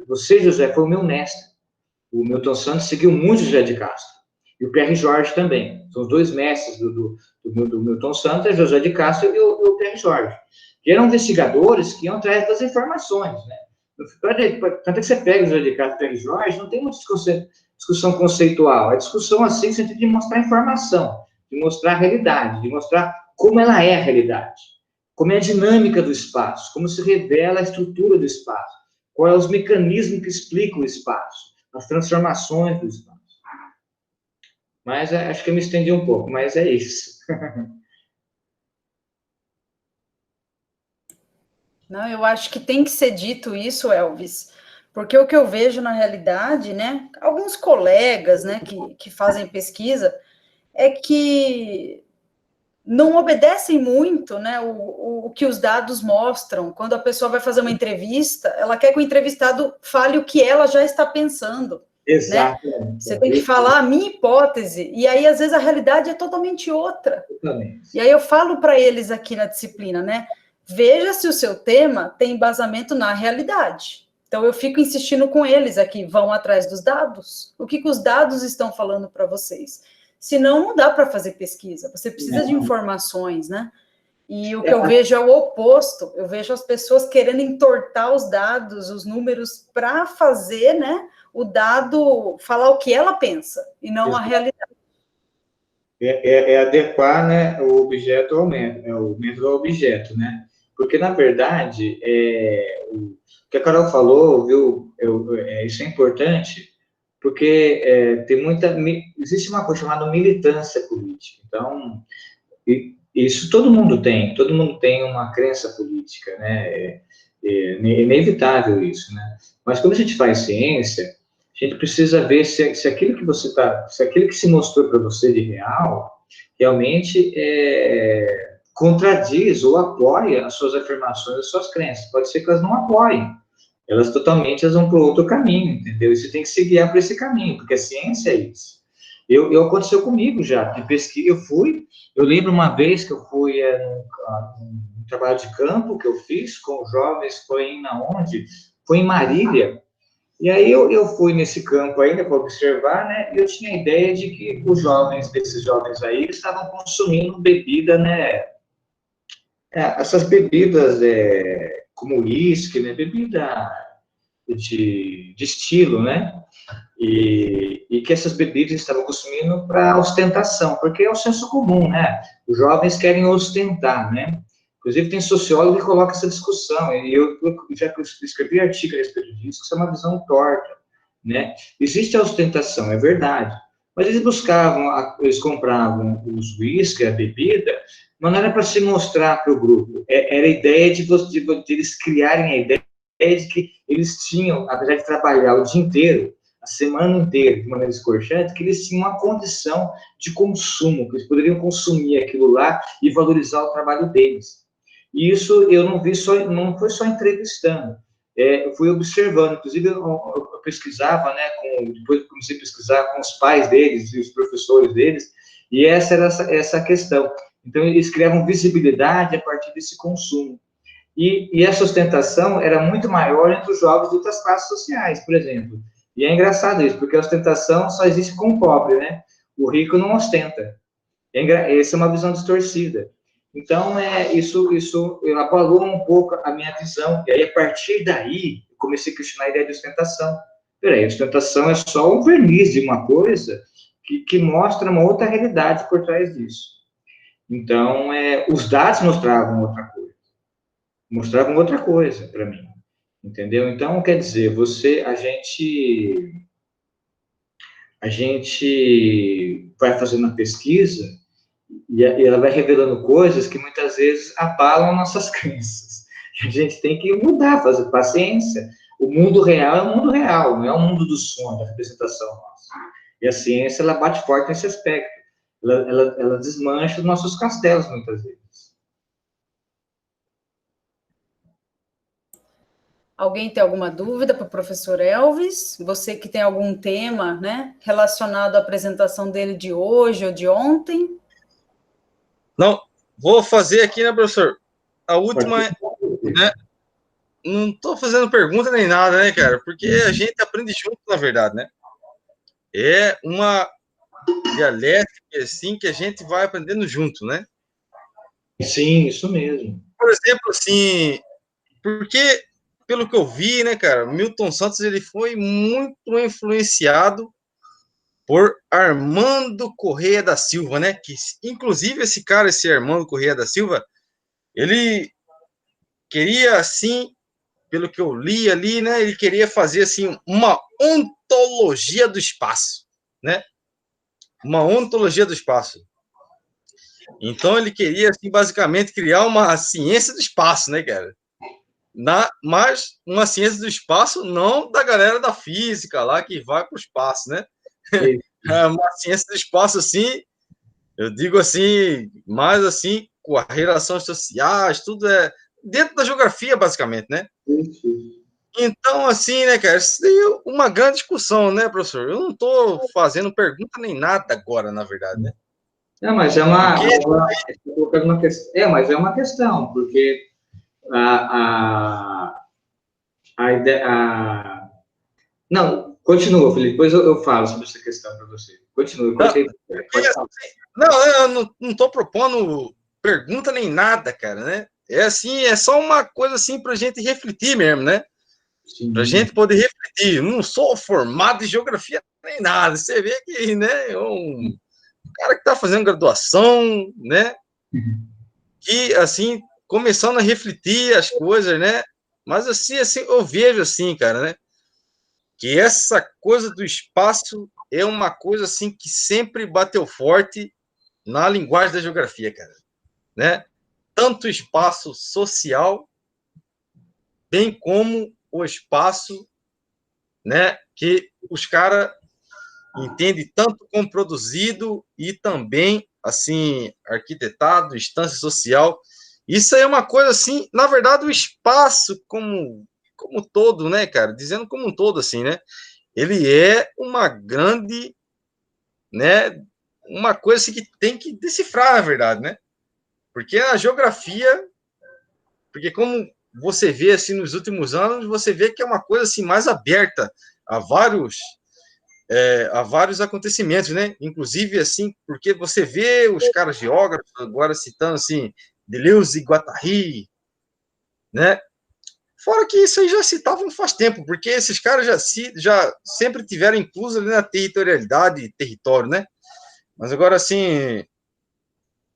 você, José, foi o meu mestre. O Milton Santos seguiu muito José de Castro. E o Pierre Jorge também. São os dois mestres do Milton Santos, José de Castro e o Pierre Jorge. Que eram investigadores que iam atrás das informações, né? Tanto que você pega o José de Castro e o Pierre Jorge, não tem muita discussão conceitual. É discussão, assim, no sentido de mostrar informação, de mostrar a realidade, de mostrar como ela é a realidade, como é a dinâmica do espaço, como se revela a estrutura do espaço, quais são os mecanismos que explicam o espaço, as transformações do espaço. Mas acho que eu me estendi um pouco, mas é isso. Não, eu acho que tem que ser dito isso, Elvis, porque o que eu vejo na realidade, né, alguns colegas, né, que fazem pesquisa, é que não obedecem muito, né, o que os dados mostram. Quando a pessoa vai fazer uma entrevista, ela quer que o entrevistado fale o que ela já está pensando. Exato. Né? Você tem que falar a minha hipótese, e aí, às vezes, a realidade é totalmente outra. Totalmente. E aí eu falo para eles aqui na disciplina, né, veja se o seu tema tem embasamento na realidade. Então, eu fico insistindo com eles aqui, vão atrás dos dados. O que os dados estão falando para vocês? Senão, não dá para fazer pesquisa. Você precisa de informações, né? E o que eu vejo é o oposto. Eu vejo as pessoas querendo entortar os dados, os números, para fazer, né, o dado falar o que ela pensa, e não a realidade. É adequar, né, o objeto ao método, o método ao objeto, né? Porque, na verdade, o que a Carol falou, viu, isso é importante, porque existe uma coisa chamada militância política. Então, isso todo mundo tem uma crença política, né? É inevitável isso, né? Mas quando a gente faz ciência, a gente precisa ver se aquilo que se mostrou para você de real, realmente contradiz ou apoia as suas afirmações, as suas crenças. Pode ser que elas não apoiem. Elas vão para outro caminho, entendeu? E você tem que se guiar para esse caminho, porque a ciência é isso. Aconteceu comigo já, de pesquisa, eu lembro uma vez que eu fui num trabalho de campo que eu fiz com jovens, foi em Marília, e aí eu fui nesse campo ainda para observar, né, e eu tinha a ideia de que desses jovens aí, eles estavam consumindo bebida, né, essas bebidas como uísque, né, bebida de estilo, né, e que essas bebidas estavam consumindo para ostentação, porque é o senso comum, né, os jovens querem ostentar, né, Inclusive, tem sociólogo que coloca essa discussão, e eu já escrevi artigo a respeito disso, que isso é uma visão torta, né? Existe a ostentação, é verdade, mas eles buscavam, eles compravam os uísque, a bebida, mas não era para se mostrar para o grupo, era a ideia de eles criarem a ideia de que eles tinham, apesar de trabalhar o dia inteiro, a semana inteira, de maneira escorchante, que eles tinham uma condição de consumo, que eles poderiam consumir aquilo lá e valorizar o trabalho deles. E isso eu não vi só, não foi só entrevistando, eu fui observando, inclusive eu pesquisava, né, depois comecei a pesquisar com os pais deles e os professores deles, e essa era essa questão. Então, eles criavam visibilidade a partir desse consumo. E a sustentação era muito maior entre os jovens de outras classes sociais, por exemplo. E é engraçado isso, porque a ostentação só existe com o pobre, né? O rico não ostenta. Essa é uma visão distorcida. Então, isso abalou um pouco a minha visão. E aí, a partir daí, eu comecei a questionar a ideia de ostentação. Peraí, a ostentação é só um verniz de uma coisa que mostra uma outra realidade por trás disso. Então, os dados mostravam outra coisa para mim, entendeu? Então, quer dizer, a gente vai fazendo a pesquisa e ela vai revelando coisas que muitas vezes abalam nossas crenças. A gente tem que mudar, fazer paciência. O mundo real é o mundo real, não é o mundo do sonho, da representação nossa. E a ciência, ela bate forte nesse aspecto. Ela desmancha os nossos castelos, muitas vezes. Alguém tem alguma dúvida para o professor Elvis? Você que tem algum tema, né, relacionado à apresentação dele de hoje ou de ontem? Não, vou fazer aqui, né, professor? A última, né? Não estou fazendo pergunta nem nada, né, cara? Porque a gente aprende junto, na verdade, né? É uma dialética, assim, que a gente vai aprendendo junto, né? Sim, isso mesmo. Por exemplo, assim, porque, pelo que eu vi, né, cara, Milton Santos, ele foi muito influenciado por Armando Corrêa da Silva, né? Que, inclusive, esse Armando Corrêa da Silva, ele queria, assim, pelo que eu li ali, né? Ele queria fazer, assim, uma ontologia do espaço, né? Uma ontologia do espaço. Então, ele queria, assim, basicamente, criar uma ciência do espaço, né, cara? Mas uma ciência do espaço não da galera da física lá que vai para o espaço, né? Uma ciência do espaço, assim, eu digo assim, mais assim, com as relações sociais, tudo é dentro da geografia, basicamente, né? Então, assim, né, cara, isso é uma grande discussão, né, professor? Eu não estou fazendo pergunta nem nada agora, na verdade, né? Mas mas é uma questão, porque a ideia. Não, continua, Felipe, depois eu falo sobre essa questão para você. Continua, eu não estou propondo pergunta nem nada, cara, né? É assim, é só uma coisa assim para a gente refletir mesmo, né? Para a gente poder refletir. Eu não sou formado em geografia nem nada. Você vê que, né, um cara que está fazendo graduação, né? Que, assim, começando a refletir as coisas, né? Mas, assim, eu vejo assim, cara, né? Que essa coisa do espaço é uma coisa, assim, que sempre bateu forte na linguagem da geografia, cara, né? Tanto o espaço social, bem como o espaço, né? Que os caras entendem tanto como produzido e também, assim, arquitetado, instância social. Isso aí é uma coisa, assim, na verdade, o espaço como todo, né, cara? Dizendo como um todo, assim, né? Ele é uma grande, né? Uma coisa assim, que tem que decifrar, na verdade, né? Porque a geografia, porque como você vê, assim, nos últimos anos, você vê que é uma coisa, assim, mais aberta a vários acontecimentos, né? Inclusive, assim, porque você vê os caras geógrafos, agora citando, assim, Deleuze e Guattari, né? Fora que isso aí já citavam faz tempo, porque esses caras já sempre tiveram incluso ali na territorialidade e território, né? Mas agora, assim...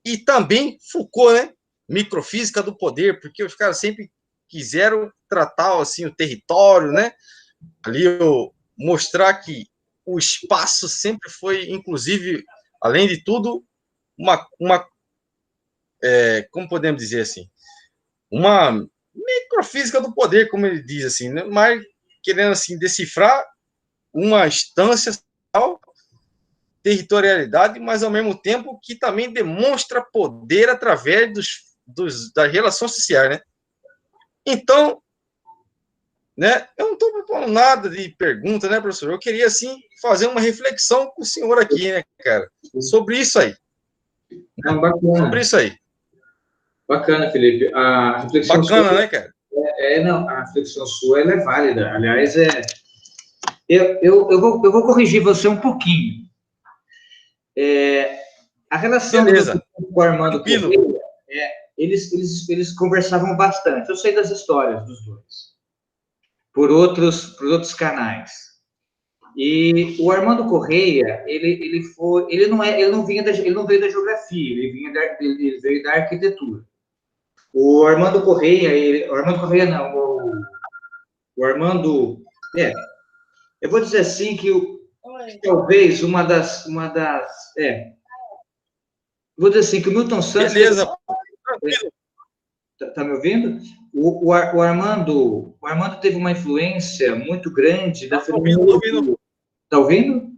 E também Foucault, né? microfísica do poder, porque os caras sempre quiseram tratar assim o território, né? Ali mostrar que o espaço sempre foi, inclusive, além de tudo, como podemos dizer assim, uma microfísica do poder, como ele diz assim, né? Mas querendo assim decifrar uma instância territorialidade, mas ao mesmo tempo que também demonstra poder através das relações sociais, né? Então, né, eu não estou propondo nada de pergunta, né, professor? Eu queria, assim, fazer uma reflexão com o senhor aqui, né, cara, sobre isso aí. Não, bacana. Sobre isso aí. Bacana, Felipe. A reflexão Bacana, sua, né, cara? não, a reflexão sua ela é válida. Aliás, eu vou corrigir você um pouquinho. A relação Beleza. com o Armando Tranquilo. Correia, eles conversavam bastante. Eu sei das histórias dos dois, por outros canais. E o Armando Correia, ele não veio da geografia, ele veio da arquitetura. O Armando Correia, eu vou dizer assim que talvez vou dizer assim que o Milton Santos... Beleza. Tá me ouvindo? O Armando teve uma influência muito grande da fenomenologia. Tá ouvindo?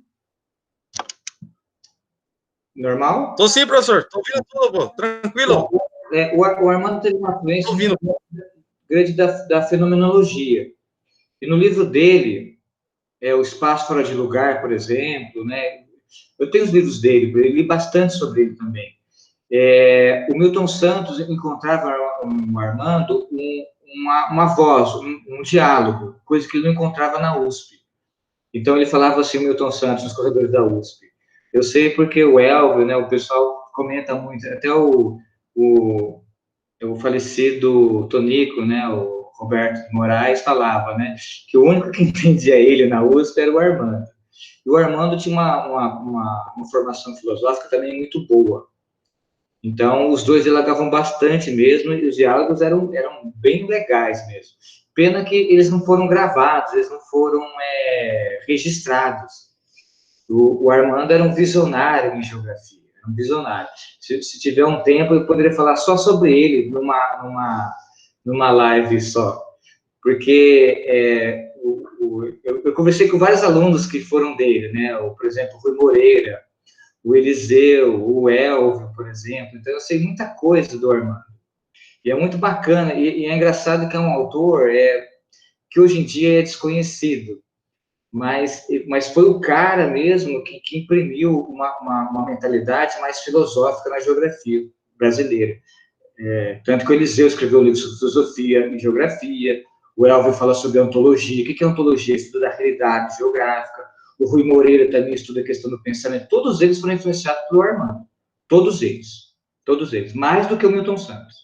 Normal? Tô sim, professor. Tô ouvindo tudo, pô. Tranquilo. O Armando teve uma influência muito grande da fenomenologia. E no livro dele, O Espaço Fora de Lugar, por exemplo, né? Eu tenho os livros dele, eu li bastante sobre ele também. O Milton Santos encontrava no Armando uma voz, um diálogo, coisa que ele não encontrava na USP. Então, ele falava assim, o Milton Santos, nos corredores da USP. Eu sei porque o Elvio, né, o pessoal comenta muito, até o falecido Tonico, né, o Roberto de Moraes, falava, né, que o único que entendia ele na USP era o Armando. E o Armando tinha uma formação filosófica também muito boa. Então, os dois dialogavam bastante mesmo, e os diálogos eram bem legais mesmo. Pena que eles não foram gravados, eles não foram registrados. O Armando era um visionário em geografia, era um visionário. Se tiver um tempo, eu poderia falar só sobre ele numa live só. Porque eu conversei com vários alunos que foram dele, né? Por exemplo, o Rui Moreira, o Eliseu, o Elvio, por exemplo. Então, eu sei muita coisa do Armando. E é muito bacana. E é engraçado que é um autor que hoje em dia é desconhecido. Mas foi o cara mesmo que imprimiu uma mentalidade mais filosófica na geografia brasileira. Tanto que o Eliseu escreveu um livro sobre filosofia e geografia. O Elvio fala sobre ontologia. O que é ontologia? Estudo da realidade geográfica. O Rui Moreira também estuda a questão do pensamento. Todos eles foram influenciados pelo Armando. Todos eles. Mais do que o Milton Santos.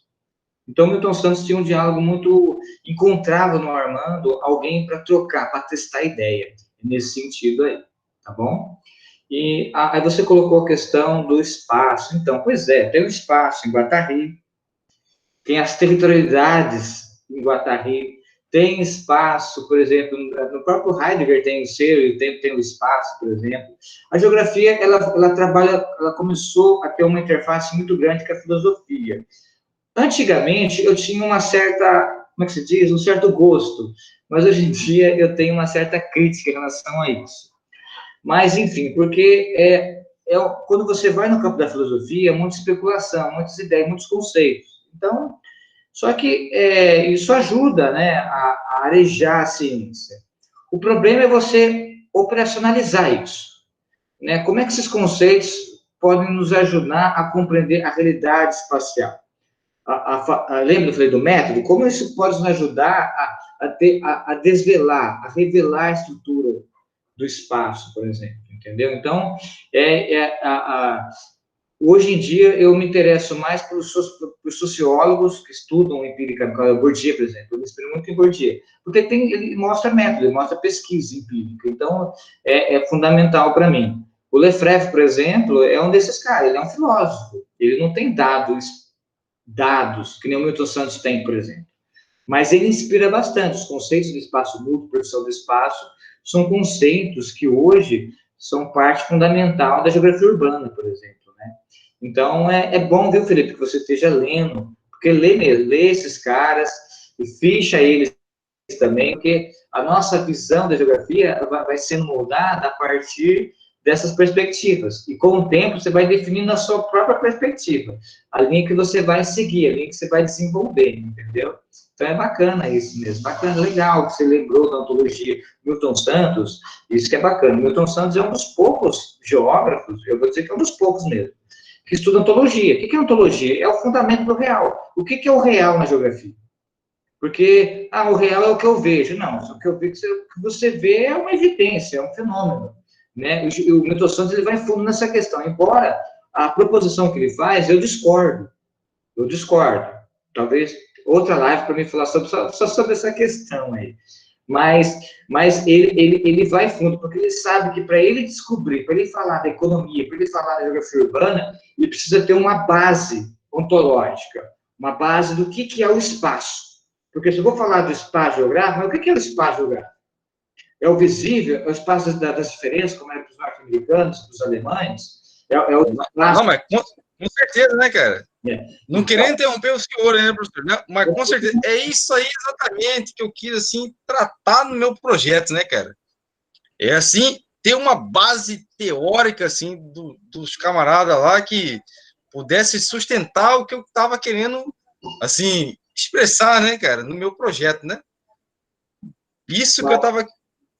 Então, o Milton Santos tinha um diálogo muito... Encontrava no Armando alguém para trocar, para testar ideia. Nesse sentido aí. Tá bom? E aí você colocou a questão do espaço. Então, pois tem um espaço em Guatari. Tem as territorialidades em Guatari. Tem espaço, por exemplo, no próprio Heidegger tem o ser e tem o espaço, por exemplo. A geografia, ela começou a ter uma interface muito grande com a filosofia. Antigamente, eu tinha uma certa, como é que se diz? Um certo gosto, mas hoje em dia eu tenho uma certa crítica em relação a isso. Mas, enfim, porque quando você vai no campo da filosofia, é muita especulação, muitas ideias, muitos conceitos. Então, só que isso ajuda, né, a arejar a ciência. O problema é você operacionalizar isso. Né? Como é que esses conceitos podem nos ajudar a compreender a realidade espacial? Lembra que eu falei do método? Como isso pode nos ajudar a desvelar, a revelar a estrutura do espaço, por exemplo, entendeu? Então, hoje em dia, eu me interesso mais pelos sociólogos que estudam empiricamente, Bourdieu, por exemplo, eu me inspiro muito em Bourdieu, porque ele mostra método, ele mostra pesquisa empírica, então é fundamental para mim. O Lefebvre, por exemplo, é um desses caras, ele é um filósofo, ele não tem dados dados, que nem o Milton Santos tem, por exemplo. Mas ele inspira bastante. Os conceitos do espaço múltiplo, produção do espaço, são conceitos que hoje são parte fundamental da geografia urbana, por exemplo, né? Então, é bom, viu, Felipe, que você esteja lendo, porque lê esses caras e ficha eles também, porque a nossa visão da geografia vai sendo moldada a partir dessas perspectivas. E com o tempo, você vai definindo a sua própria perspectiva, a linha que você vai seguir, a linha que você vai desenvolver, entendeu? Então, é bacana isso mesmo, bacana, legal que você lembrou da ontologia Milton Santos, isso que é bacana. Milton Santos é um dos poucos geógrafos, eu vou dizer que é um dos poucos mesmo, que estuda ontologia. O que é ontologia? É o fundamento do real. O que é o real na geografia? Porque, o real é o que eu vejo. Não, o que eu vejo, o que você vê é uma evidência, é um fenômeno, né? O Milton Santos, ele vai fundo nessa questão, embora a proposição que ele faz, eu discordo. Talvez outra live para me falar só sobre essa questão aí. Mas ele vai fundo, porque ele sabe que para ele descobrir, para ele falar da economia, para ele falar da geografia urbana, ele precisa ter uma base ontológica, uma base do que é o espaço. Porque se eu vou falar do espaço geográfico, mas o que é o espaço geográfico? É o visível, é o espaço das diferenças, como era para os norte-americanos, para os alemães, é o espaço... Não, mas com certeza, né, cara? Não querendo interromper o senhor, né, professor? Não, mas com certeza, é isso aí exatamente que eu quis, assim, tratar no meu projeto, né, cara? É, assim, ter uma base teórica, assim, dos camaradas lá que pudesse sustentar o que eu estava querendo, assim, expressar, né, cara, no meu projeto, né? Isso que eu estava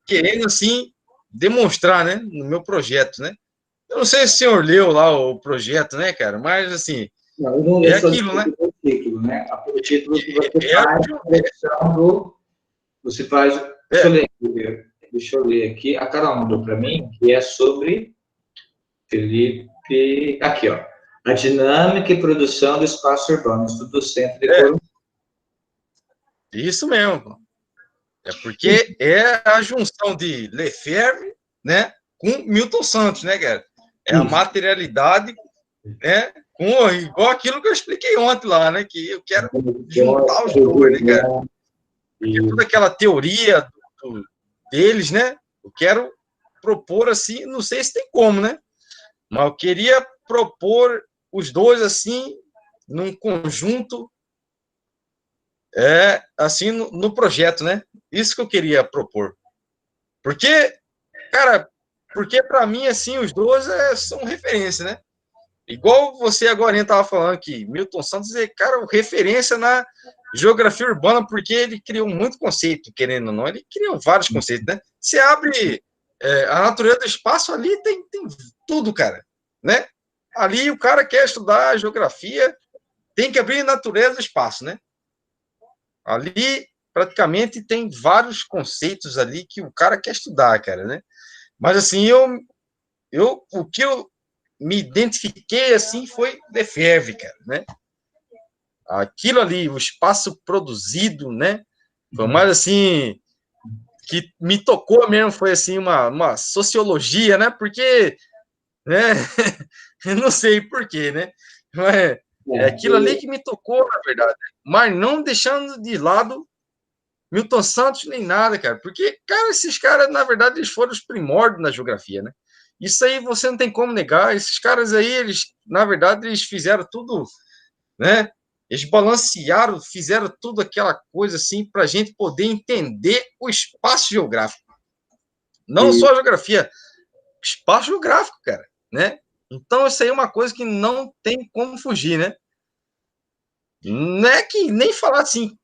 querendo, assim, demonstrar, né, no meu projeto, né? Eu não sei se o senhor leu lá o projeto, né, cara, mas, assim, não, eu não é aquilo, né? O título, né? O título que você faz a reflexão do... Você faz... Deixa eu ler aqui. A Carol mandou para mim, que é sobre Felipe... Aqui, ó. A dinâmica e produção do espaço urbano, estudo do Centro de Corum. Isso mesmo. É porque é a junção de Lefebvre, né, com Milton Santos, né, cara? É a materialidade, né, igual aquilo que eu expliquei ontem lá, né, que eu quero juntar os dois, né, cara? Porque toda aquela teoria deles, né, eu quero propor assim, não sei se tem como, né, mas eu queria propor os dois assim, num conjunto, assim, no projeto, né? Isso que eu queria propor. Porque, cara, para mim, assim, os dois são referência, né? Igual você agora estava falando que Milton Santos é, cara, referência na geografia urbana, porque ele criou muito conceito, querendo ou não, ele criou vários conceitos, né? Você abre a natureza do espaço, ali tem tudo, cara, né? Ali o cara quer estudar geografia, tem que abrir a natureza do espaço, né? Ali, praticamente, tem vários conceitos ali que o cara quer estudar, cara, né? Mas, assim, o que eu me identifiquei, assim, foi Lefebvre, cara, né? Aquilo ali, o espaço produzido, né? Foi mais, assim, que me tocou mesmo, foi, assim, uma sociologia, né? Porque, né? Eu não sei por quê, né? Mas é aquilo ali que me tocou, na verdade. Mas não deixando de lado Milton Santos nem nada, cara. Porque, cara, esses caras, na verdade, eles foram os primórdios na geografia, né? Isso aí você não tem como negar. Esses caras aí, eles, na verdade, eles fizeram tudo, né? Eles balancearam, fizeram tudo aquela coisa assim para a gente poder entender o espaço geográfico. Não só a geografia, espaço geográfico, cara, né? Então, isso aí é uma coisa que não tem como fugir, né? Não é que nem falar assim,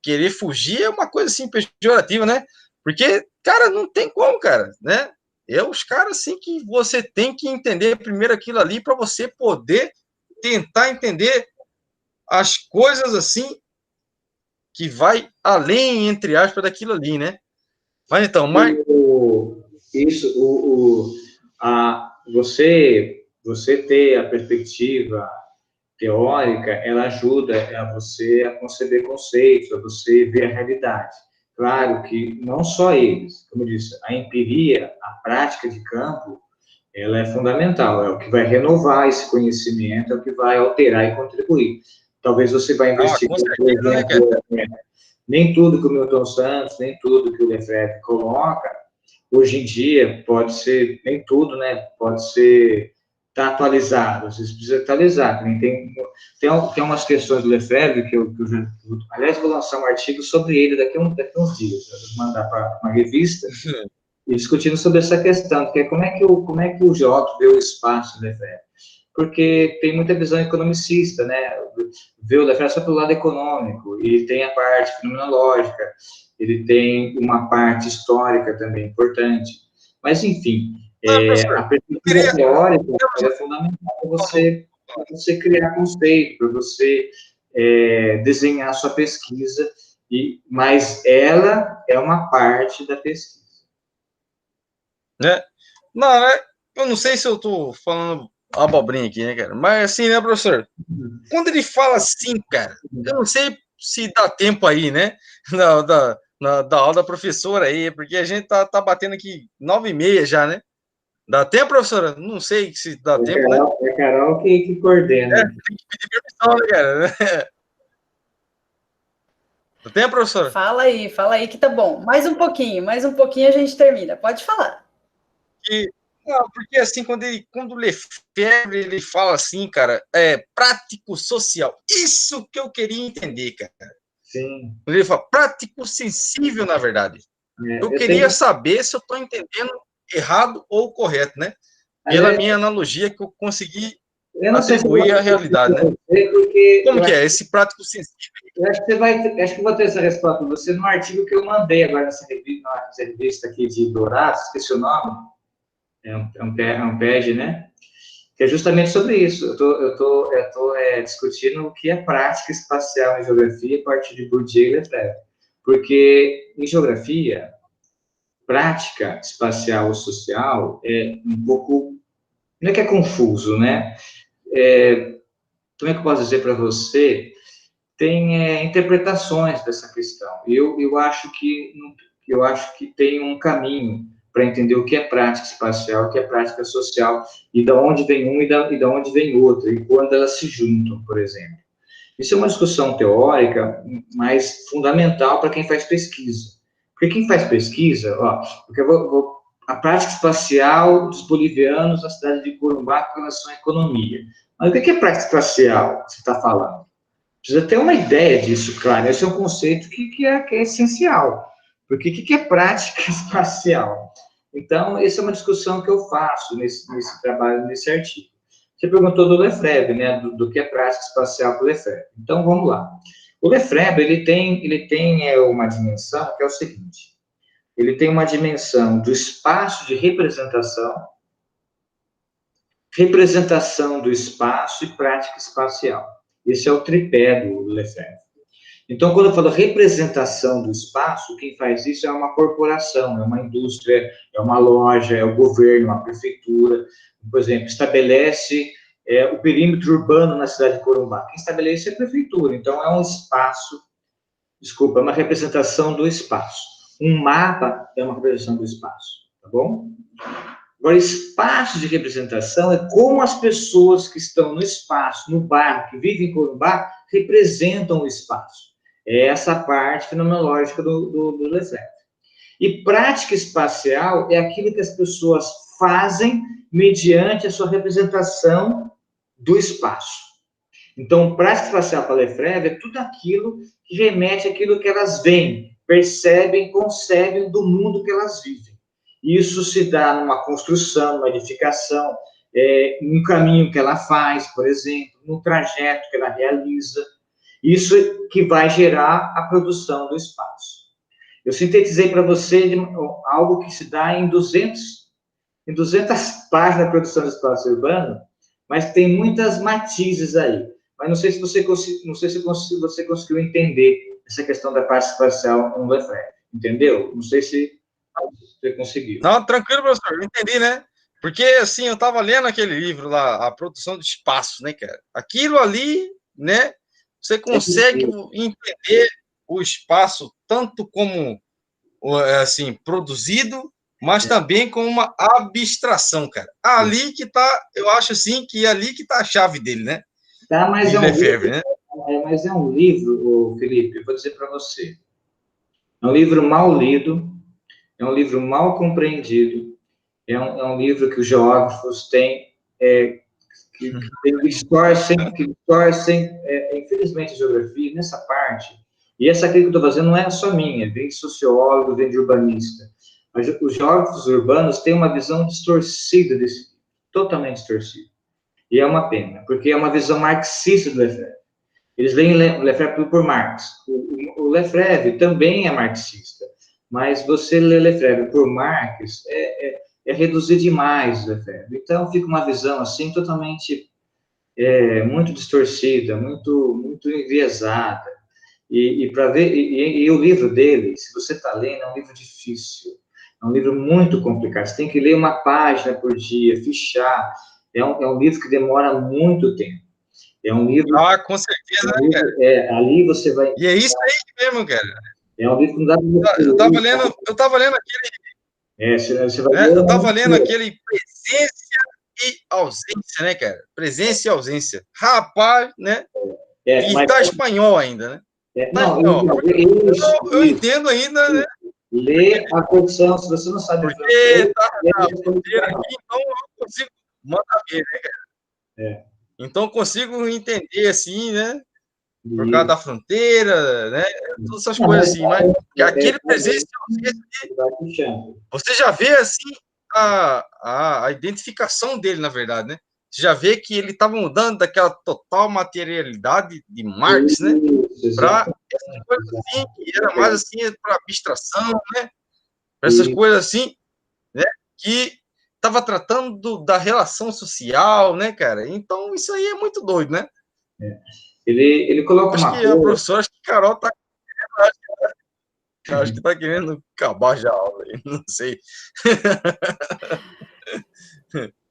querer fugir é uma coisa assim pejorativa, né? Porque, cara, não tem como, cara, né? É os caras assim que você tem que entender primeiro aquilo ali para você poder tentar entender as coisas assim que vai além, entre aspas, daquilo ali, né? Mas então, mas... Você ter a perspectiva teórica, ela ajuda a você a conceber conceitos, a você ver a realidade. Claro que não só eles, como eu disse, a empiria, a prática de campo, ela é fundamental, é o que vai renovar esse conhecimento, é o que vai alterar e contribuir. Talvez você vai investigar, por exemplo, nem tudo que o Milton Santos, nem tudo que o Lefebvre coloca, hoje em dia, pode ser, nem tudo, né, pode ser, tá atualizado, vocês precisam atualizar, tem umas questões do Lefebvre que eu já, aliás, vou lançar um artigo sobre ele daqui a uns dias, eu vou mandar para uma revista, e discutindo sobre essa questão, que é como é que o geógrafo vê o espaço do Lefebvre, porque tem muita visão economicista, né, vê o Lefebvre só pelo lado econômico, e tem a parte fenomenológica, ele tem uma parte histórica também importante, mas enfim, a perspectiva teórica é fundamental para você criar conceito, para você desenhar sua pesquisa, mas ela é uma parte da pesquisa. Não, eu não sei se eu estou falando abobrinha aqui, né, cara? Mas assim, né, professor? Quando ele fala assim, cara, eu não sei se dá tempo aí, né? Da aula da professora aí, porque a gente tá batendo aqui 9h30 já, né? Dá tempo, professora? Não sei se dá tempo, né? É a Carol que coordena. Tem que pedir permissão, né, cara? Dá tempo, professora? Fala aí que tá bom. Mais um pouquinho a gente termina. Pode falar. Porque assim, quando o Lefebvre ele fala assim, cara, prático social. Isso que eu queria entender, cara. Sim. Ele fala prático sensível, na verdade. Eu queria saber se eu estou entendendo errado ou correto, né? Pela minha analogia que eu consegui atribuir à realidade, né? Como que é esse prático sensível? Eu acho que eu vou ter essa resposta para você no artigo que eu mandei agora nessa revista aqui de Dourados, esqueci o nome. É um PED, né? Que é justamente sobre isso. Eu tô discutindo o que é prática espacial em geografia a partir de Bourdieu e Lefebvre. Porque em geografia, prática espacial ou social é um pouco, não é que é confuso, né? Como é que eu posso dizer para você? Tem interpretações dessa questão. Eu acho que tem um caminho para entender o que é prática espacial, o que é prática social, e de onde vem um e de onde vem outro, e quando elas se juntam, por exemplo. Isso é uma discussão teórica, mas fundamental para quem faz pesquisa. Porque quem faz pesquisa, porque a prática espacial dos bolivianos na cidade de Corumbá com relação à economia. Mas o que é prática espacial que você está falando? Precisa ter uma ideia disso, claro. Esse é um conceito que é essencial. Porque o que é prática espacial? Então, essa é uma discussão que eu faço nesse trabalho, nesse artigo. Você perguntou do Lefebvre, né? Do que é prática espacial para o Lefebvre. Então, vamos lá. O Lefebvre, ele tem uma dimensão que é o seguinte. Ele tem uma dimensão do espaço de representação do espaço e prática espacial. Esse é o tripé do Lefebvre. Então, quando eu falo representação do espaço, quem faz isso é uma corporação, é uma indústria, é uma loja, é o governo, uma prefeitura. Por exemplo, estabelece o perímetro urbano na cidade de Corumbá. Quem estabelece é a prefeitura. Então, é um espaço, é uma representação do espaço. Um mapa é uma representação do espaço, tá bom? Agora, espaço de representação é como as pessoas que estão no espaço, no bairro, que vivem em Corumbá, representam o espaço. É essa parte fenomenológica do Lefebvre. E prática espacial é aquilo que as pessoas fazem mediante a sua representação do espaço. Então, prática espacial para Lefebvre é tudo aquilo que remete àquilo que elas veem, percebem, concebem do mundo que elas vivem. Isso se dá numa construção, numa edificação, num caminho que ela faz, por exemplo, no trajeto que ela realiza. Isso que vai gerar a produção do espaço. Eu sintetizei para você algo que se dá em 200 páginas da produção do espaço urbano, mas tem muitas matizes aí. Mas não sei se você conseguiu entender essa questão da parte espacial no Lefebvre. Entendeu? Não sei se você conseguiu. Não, tranquilo, professor, eu entendi, né? Porque, assim, eu estava lendo aquele livro lá, A Produção do Espaço, né, cara? Aquilo ali, né? Você consegue entender o espaço tanto como, assim, produzido, mas também como uma abstração, cara. Ali que tá, eu acho, assim, que ali que tá a chave dele, né? Tá, mas Lefebvre, né? mas é um livro, ô, Felipe, eu vou dizer para você. É um livro mal lido, é um livro mal compreendido, é um livro que os geógrafos têm, que distorcem, infelizmente, a geografia nessa parte. E essa crítica que eu estou fazendo não é só minha, vem de sociólogo, vem de urbanista. Mas os geógrafos urbanos têm uma visão distorcida desse livro, totalmente distorcida. E é uma pena, porque é uma visão marxista do Lefebvre. Eles veem o Lefebvre por Marx. O Lefebvre também é marxista, mas você lê Lefebvre por Marx é reduzir demais o Lefebvre. Então fica uma visão assim totalmente muito distorcida, muito enviesada. E para ver e o livro dele, se você está lendo, é um livro difícil, é um livro muito complicado. Você tem que ler uma página por dia, fichar. É um livro que demora muito tempo. É um livro. Ah, com certeza, né, cara? Ali você vai. E é isso aí mesmo, cara. É um livro que não dá para Eu tava lendo aquele. Você vai Né? Eu tava lendo aquele Presença e Ausência, né, cara? Presença e Ausência. Rapaz, né? E tá espanhol ainda, né? Eu entendo ainda, né? Lê a corrupção, se você não sabe. Porque tá na fronteira aqui, então eu consigo mandar ver, né, cara? Então consigo entender, assim, né? Por causa da fronteira, né? Todas essas coisas assim, mas aquele presença e ausência, você já vê, assim, a identificação dele, na verdade, né? Você já vê que ele estava mudando daquela total materialidade de Marx, né? Para essas coisas assim, que era mais assim, para abstração, né? Para essas coisas assim, né? Que estava tratando da relação social, né, cara? Então, isso aí é muito doido, né? Ele coloca uma coisa... A professora, acho que Carol tá querendo, acho que tá querendo acabar já a aula, não sei.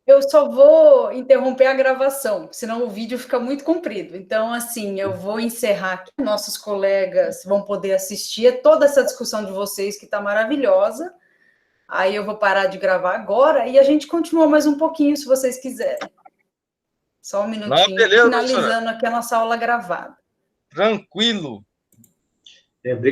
Eu só vou interromper a gravação, senão o vídeo fica muito comprido. Então, assim, eu vou encerrar aqui. Nossos colegas vão poder assistir toda essa discussão de vocês, que está maravilhosa. Aí eu vou parar de gravar agora e a gente continua mais um pouquinho, se vocês quiserem. Só um minutinho, não, beleza, finalizando aqui a nossa aula gravada. Tranquilo. Obrigado.